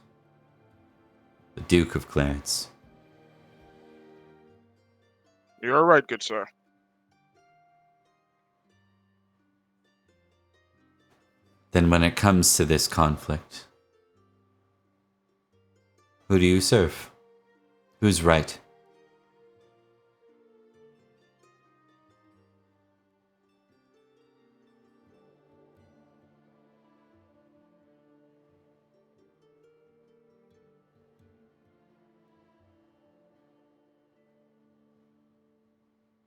the Duke of Clarence. You're right, good sir. Then when it comes to this conflict, who do you serve? Who's right?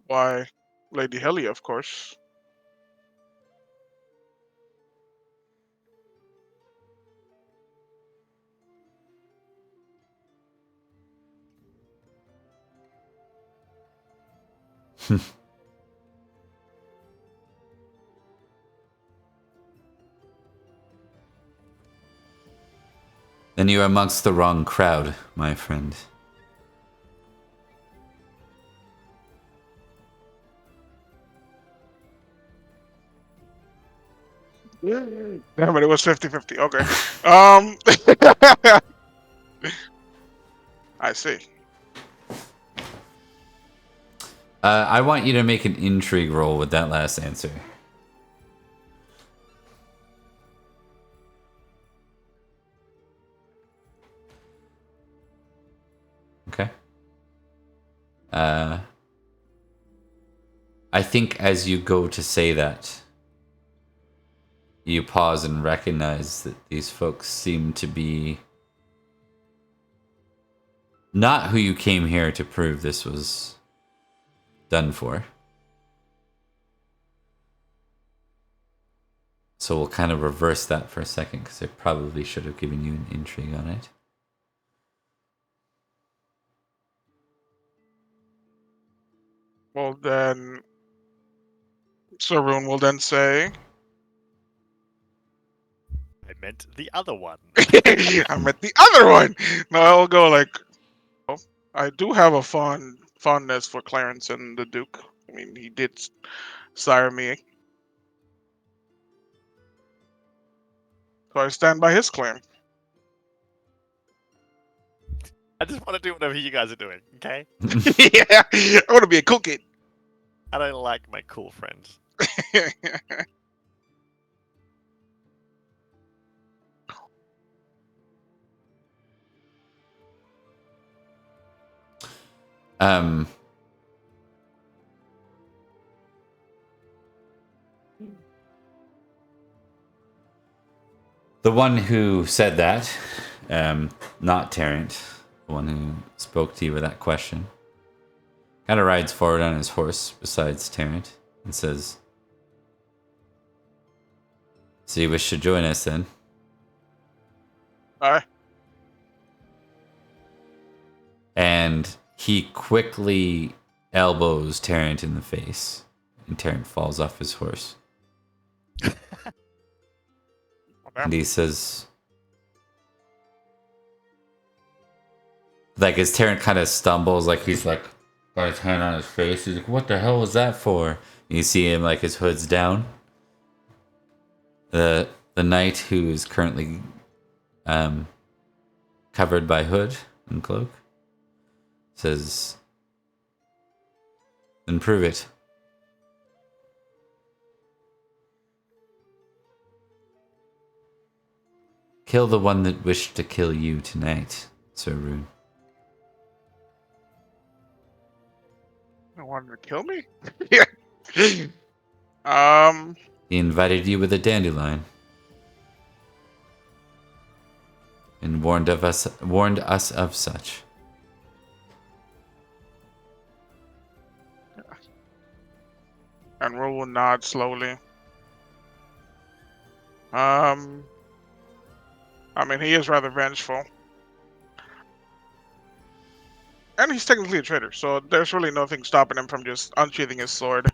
Why, Lady Helia, of course. Then you are amongst the wrong crowd, my friend. Damn it, it was 50-50. Okay. I see. I want you to make an intrigue roll with that last answer. Okay. I think as you go to say that, you pause and recognize that these folks seem to be not who you came here to prove this was done for. So we'll kind of reverse that for a second because I probably should have given you an intrigue on it. Well, then, Sarun will then say, I meant the other one. I met the other one. No, I'll go like, oh, I do have a fondness for Clarence and the Duke. I mean, he did sire me. So I stand by his claim. I just want to do whatever you guys are doing, okay? Yeah, I want to be a cool kid. I don't like my cool friends. Um, the one who said that, not Tarrant, the one who spoke to you with that question, kind of rides forward on his horse besides Tarrant and says, "So you wish to join us then?" Aye. And he quickly elbows Tarrant in the face, and Tarrant falls off his horse. And he says, like, as Tarrant kind of stumbles, like he's like got his hand on his face. He's like, "What the hell was that for?" And you see him like his hood's down. The knight who is currently covered by hood and cloak says, "Then prove it." "Kill the one that wished to kill you tonight, Sir Rune." They wanted to kill me? Yeah. He invited you with a dandelion and warned us of such. And Ro will nod slowly. I mean, he is rather vengeful. And he's technically a traitor, so there's really nothing stopping him from just unsheathing his sword.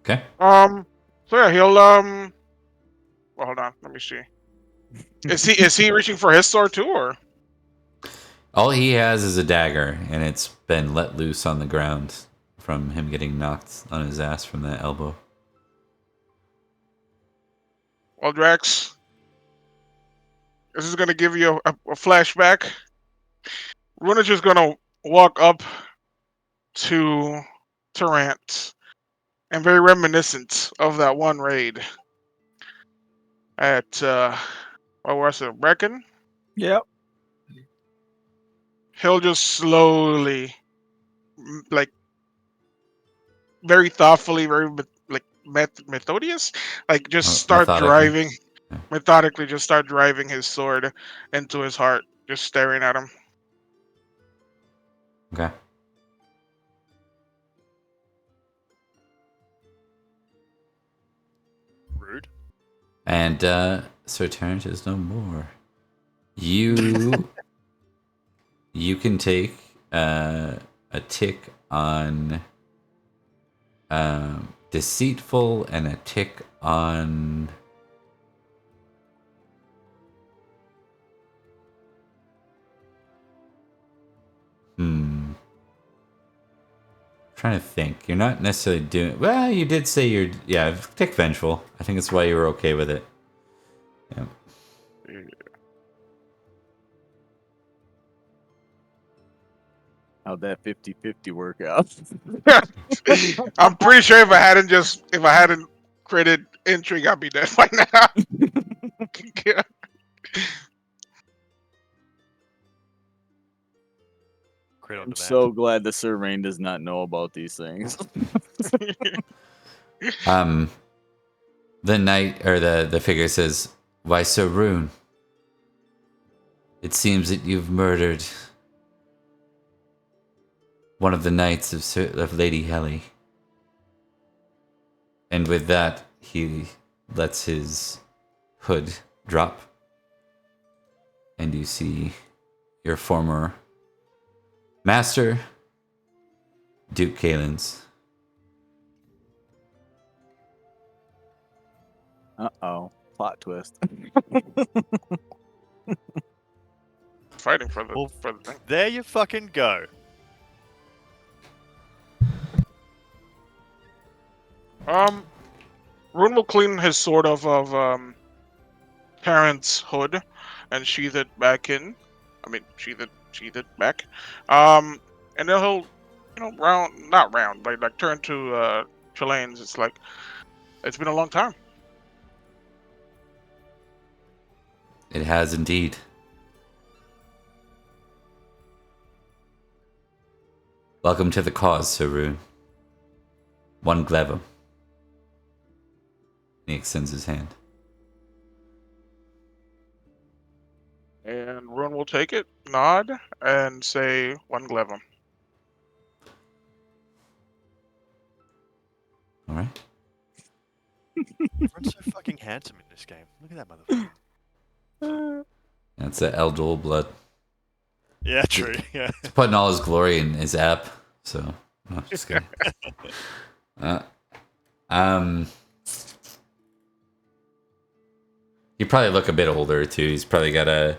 Okay. So yeah, he'll well, hold on, let me see. Is he reaching for his sword too, or? All he has is a dagger, and it's been let loose on the ground from him getting knocked on his ass from that elbow. Well, Drax, this is gonna give you a flashback. We're just gonna walk up to Tarrant, and very reminiscent of that one raid at what was it, Brecken? Yep. He'll just slowly, like very thoughtfully, very methodious, like just start Methodically. driving, Yeah. methodically just start driving his sword into his heart, just staring at him. Okay. Rude. And Sir Tarrant is no more. You can take a tick on deceitful and a tick on trying to think. You're not necessarily doing well. You did say tick vengeful. I think that's why you were okay with it. Yeah. How'd that 50-50 work out? I'm pretty sure if I hadn't created intrigue, I'd be dead by now. Yeah. Crit on I'm demand. so glad the Sir Rain does not know about these things. The knight or the figure says, "Why, Sir Rune? It seems that you've murdered one of the knights of Lady Helly." And with that, he lets his hood drop, and you see your former master, Duke Kalins. Uh-oh. Plot twist. Fighting for the Well, thing. there you fucking go. Rune will clean his sword of Terran's hood and sheath it back in. I mean, sheath it back. And then he'll, not round, but like turn to Chileans. It's like it's been a long time. It has indeed. Welcome to the cause, Sir Rune. One Glevum. He extends his hand. And Rune will take it, nod, and say one Glevum. All right. Everyone's so fucking handsome in this game. Look at that motherfucker. That's the Eldol blood. Yeah, true. Yeah. He's putting all his glory in his app. So, no, just kidding. He probably look a bit older too. He's probably got a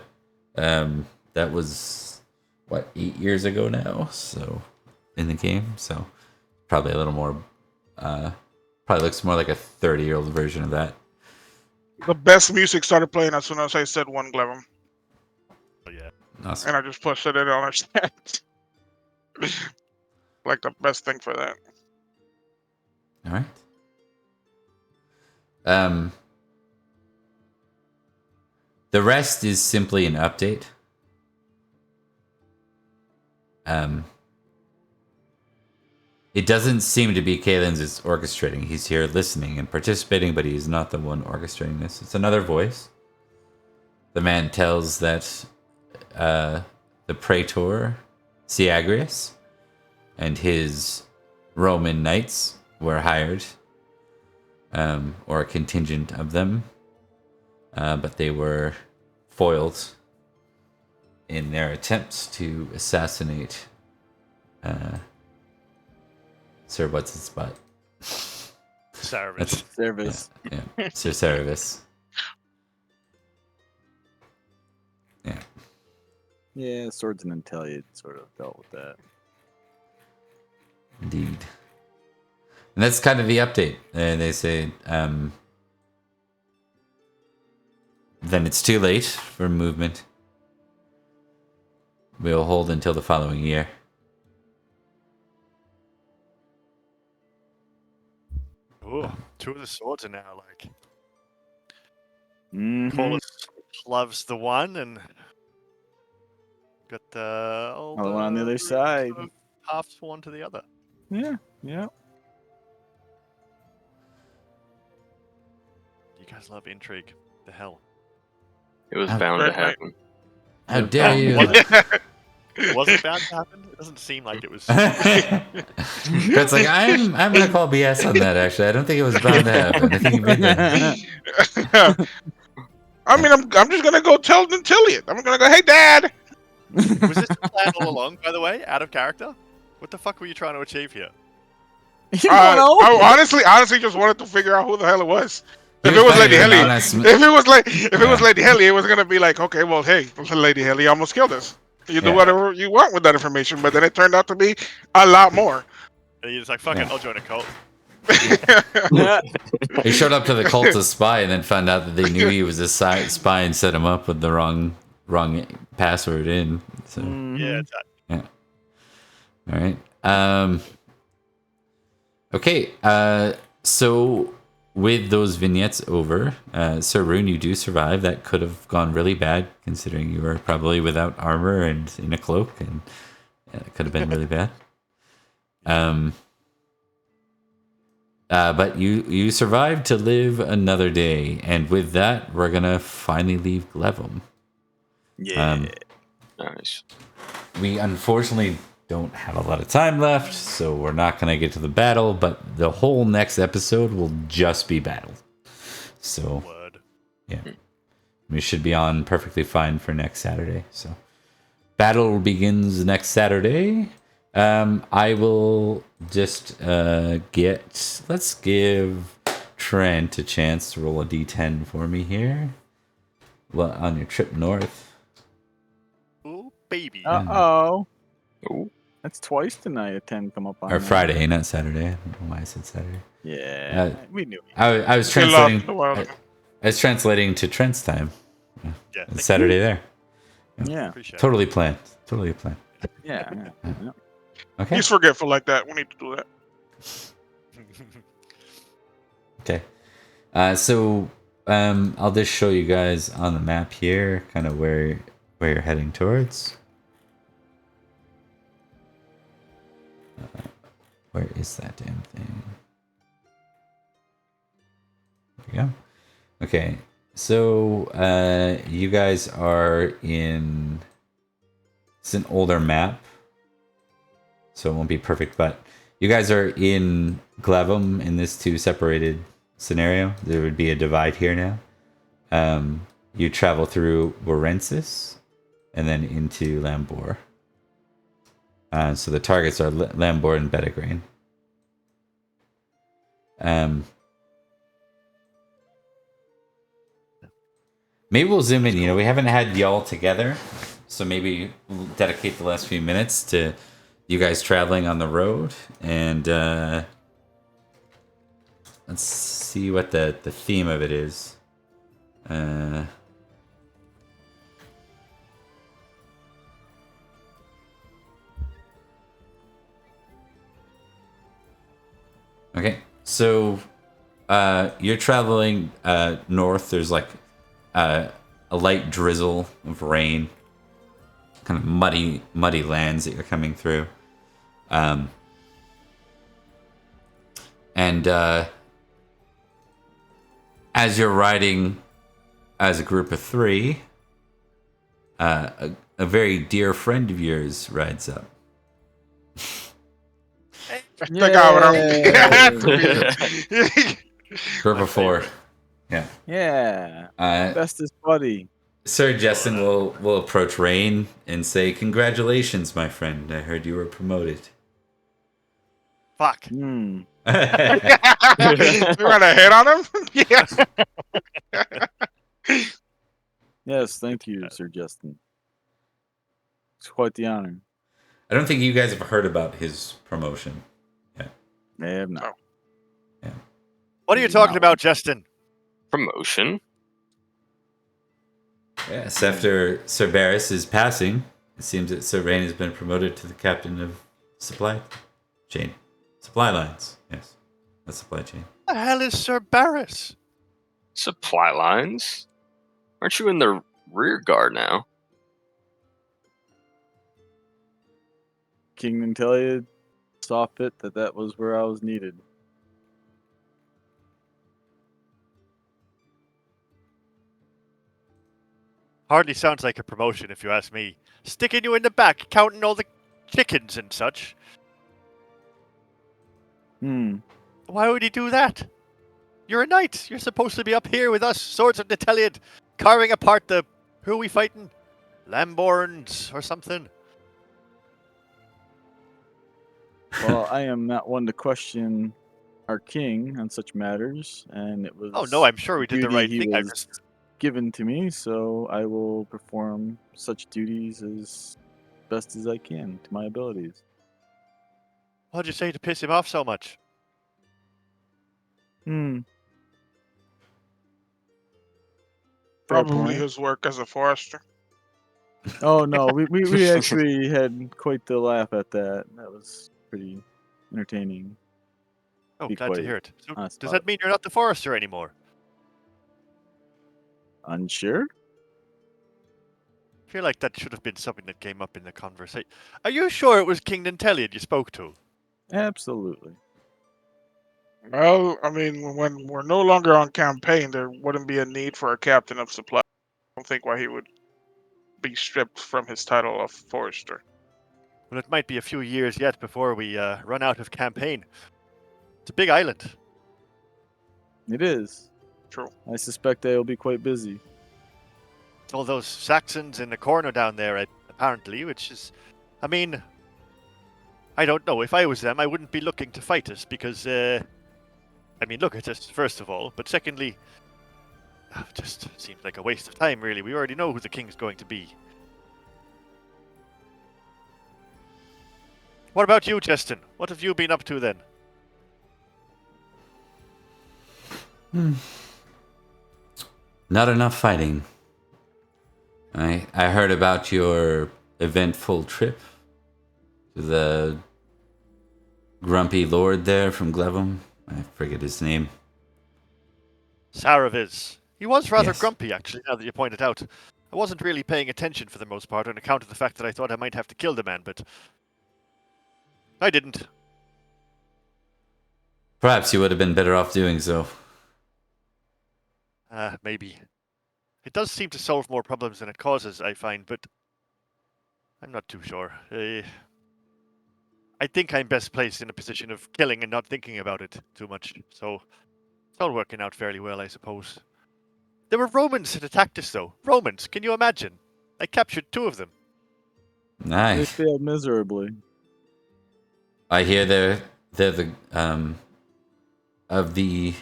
that was what 8 years ago now. So in the game, so probably a little more. Probably looks more like a 30-year-old version of that. The best music started playing as soon as I said one Glevum, Oh, yeah. Awesome. and I just pushed it in on our stats. Like the best thing for that. All right. The rest is simply an update. It doesn't seem to be Kalen's is orchestrating. He's here listening and participating, but he's not the one orchestrating this. It's another voice. The man tells that the Praetor, Siagrius, and his Roman knights were hired, or a contingent of them, but they were foiled in their attempts to assassinate Sir What's His Butt. Service. Service. Yeah, Sir Cerberus. Yeah. Yeah, Swords and Nanteleod sort of dealt with that. Indeed. And that's kind of the update. They say, then it's too late for movement. We'll hold until the following year. Ooh, two of the swords are now like Mhm. Paulus loves the one and got the Other one on the other side. Half sworn to the other. Yeah, yeah. You guys love intrigue. The hell. It was Oh, bound to right, right. happen. How dare you? Was it bound to happen? It doesn't seem like it was. It's like I'm gonna call BS on that. Actually, I don't think it was bound to happen. I think he meant that. I mean, I'm just gonna go tell Nanteleod. I'm gonna go, hey, Dad. Was this the plan all along, by the way? Out of character? What the fuck were you trying to achieve here? You don't know? I honestly just wanted to figure out who the hell it was. He If it was probably Lady an Helly, honest- if it was Lady Helly, it was gonna be like, okay, well, hey, Lady Helly almost killed us. You do Yeah. whatever you want with that information, but then it turned out to be a lot more. And you're just like, fuck it, Yeah. I'll join a cult. Yeah. He showed up to the cult as spy and then found out that they knew he was a spy and set him up with the wrong password in. So Yeah, it's that. all right. Okay. So with those vignettes over, Sir Rune, you do survive. That could have gone really bad, considering you were probably without armor and in a cloak, and it could have been really bad. But you survived to live another day, and with that, we're gonna finally leave Glevum. Yeah. Nice. We unfortunately don't have a lot of time left, so we're not gonna get to the battle. But the whole next episode will just be battle. So Word. yeah, we should be on perfectly fine for next Saturday. So battle begins next Saturday. I will just let's give Trent a chance to roll a d10 for me here. Well, on your trip north. Ooh, baby. Uh-oh. Ooh. That's twice tonight at 10 come up on Or there. Friday, not Saturday. I don't know why I said Saturday. Yeah, we knew. I was Get lost translating. in the wild. I was translating to Trent's time. Yeah, It's thank Saturday you. there. Yeah, Appreciate Totally planned. Totally planned. yeah. Okay. He's forgetful like that. We need to do that. it. Okay. So I'll just show you guys on the map here, kind of where you're heading towards. Where is that damn thing? There we go. Okay. So you guys are in. It's an older map, so it won't be perfect, but you guys are in Glevum in this two separated scenario. There would be a divide here now. You travel through Warensis and then into Lambor. So the targets are Lambor and Bedegrain. Maybe we'll zoom in. We haven't had y'all together, so maybe we'll dedicate the last few minutes to you guys traveling on the road, and let's see what the theme of it is. Okay, so you're traveling north. There's like a light drizzle of rain, kind of muddy lands that you're coming through. And as you're riding as a group of three, a very dear friend of yours rides up. I got him. Group of four. Yeah. Yeah. Bestest buddy. Sir Justin will approach Rain and say, "Congratulations, my friend. I heard you were promoted." Fuck. Hmm. You want to hit on him? Yeah. Yes, thank you, Sir Justin. It's quite the honor. I don't think you guys have heard about his promotion. I have not. Yeah. What are you talking about, Justin? Promotion. Yes, after Sir Barris's passing, it seems that Sir Rain has been promoted to the captain of supply chain. Supply lines. Yes. The supply chain. What the hell is Sir Barris? Supply lines? Aren't you in the rear guard now? King Nanteleod saw fit that was where I was needed. Hardly sounds like a promotion, if you ask me. Sticking you in the back, counting all the chickens and such. Why would he do that? You're a knight. You're supposed to be up here with us, Swords of Nanteleod, carving apart the... Who are we fighting? Lamborns or something? Well, I am not one to question our king on such matters, and it was... Oh, no, I'm sure we did the duty right he thing. I was just... given to me, so I will perform such duties as best as I can to my abilities. What'd you say to piss him off so much? Fair Probably point. his work as a forester. Oh no, we actually had quite the laugh at that. That was pretty entertaining. Oh, Be glad to quite hear it. So, honest does about that mean you're not the forester anymore? Unsure? I feel like that should have been something that came up in the conversation. Are you sure it was King Nanteleod you spoke to? Absolutely. Well, I mean, when we're no longer on campaign, there wouldn't be a need for a captain of supply. I don't think why he would be stripped from his title of forester. Well, it might be a few years yet before we run out of campaign. It's a big island. It is. True. I suspect they'll be quite busy. It's all those Saxons in the corner down there, apparently, which is... I mean... I don't know. If I was them, I wouldn't be looking to fight us, because... I mean, look at us, first of all. But secondly... It just seems like a waste of time, really. We already know who the king's going to be. What about you, Justin? What have you been up to then? Not enough fighting. I heard about your eventful trip to the grumpy lord there from Glevum. I forget his name. Saraviz. He was rather Yes. grumpy, actually, now that you point it out. I wasn't really paying attention for the most part on account of the fact that I thought I might have to kill the man, but I didn't. Perhaps you would have been better off doing so. Maybe. It does seem to solve more problems than it causes, I find, but I'm not too sure. I think I'm best placed in a position of killing and not thinking about it too much, so it's all working out fairly well, I suppose. There were Romans that attacked us, though. Romans, can you imagine? I captured 2 of them. They Nice. failed miserably. I hear they're the of the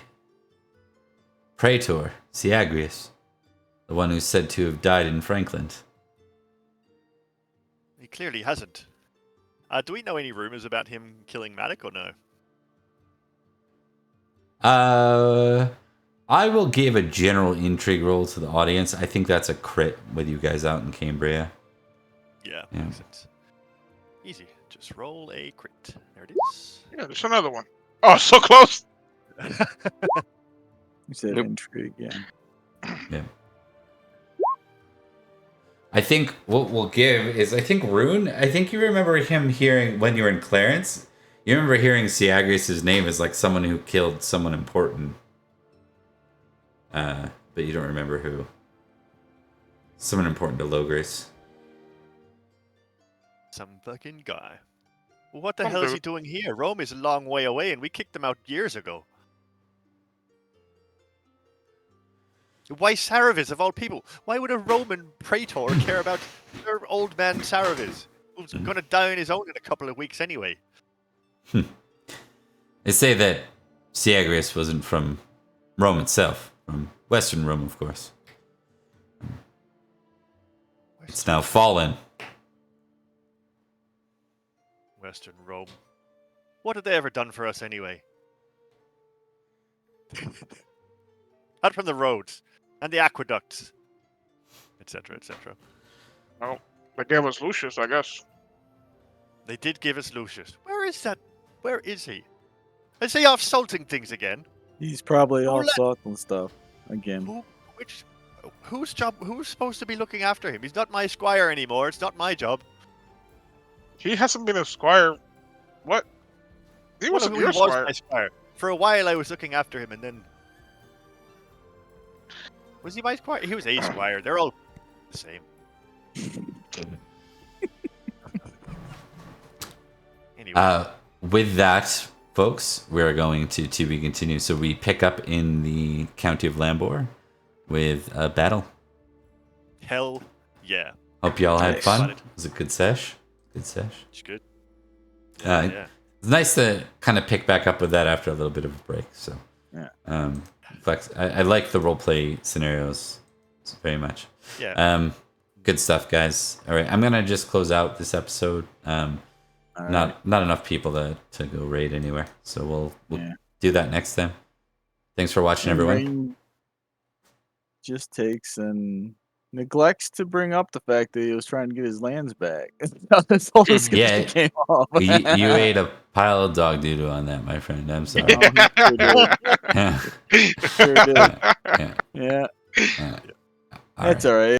praetor, Siagrius, the one who's said to have died in Frankland. He clearly hasn't. Do we know any rumors about him killing Matic or no? I will give a general intrigue roll to the audience. I think that's a crit with you guys out in Cambria. Yeah, Yeah. makes sense. Easy. Just roll a crit. There it is. Yeah, there's another one. Oh, so close. You said Nope. intrigue, yeah. Yeah. I think what we'll give is, I think Rune, I think you remember him hearing when you were in Clarence. You remember hearing Siagrius' name as like someone who killed someone important. But you don't remember who. Someone important to Logris. Some fucking guy. Well, what the Some hell is he dude. doing here? Rome is a long way away, and we kicked them out years ago. Why Saraviz, of all people? Why would a Roman praetor care about their old man Saraviz, who's going to die on his own in a couple of weeks anyway? They say that Siagrius wasn't from Rome itself, from Western Rome, of course. It's now fallen. Western Rome. What have they ever done for us anyway? Out from the roads and the aqueducts, etc., etc. Oh, they gave us Lucius, I guess. They did give us Lucius. Where is that? Where is he? Is he off salting things again? He's probably Who off let- salt and stuff again. Whose job? Who's supposed to be looking after him? He's not my squire anymore. It's not my job. He hasn't been a squire. What? He wasn't Well, your he was squire. my squire. For a while, I was looking after him, and then was he my squire? He was a squire. They're all the same. Anyway, With that, folks, we're going to be continued. So we pick up in the county of Lambor with a battle. hell yeah, Hope y'all had Nice. fun. It was a good sesh. Good sesh. it's good. Yeah. It's nice to kind of pick back up with that after a little bit of a break. So, Yeah. flex. I like the roleplay scenarios very much. Yeah. Good stuff, guys. All right, I'm gonna just close out this episode. All Not enough people to go raid anywhere, so we'll Yeah. do that next time. Thanks for watching, And everyone. Rain just takes and neglects to bring up the fact that he was trying to get his lands back. That's how this whole discussion Yeah. came off. You ate a pile of dog doo on that, my friend. I'm sorry. Oh, he sure did. Yeah. Sure did. Yeah. Yeah, All that's right. all right.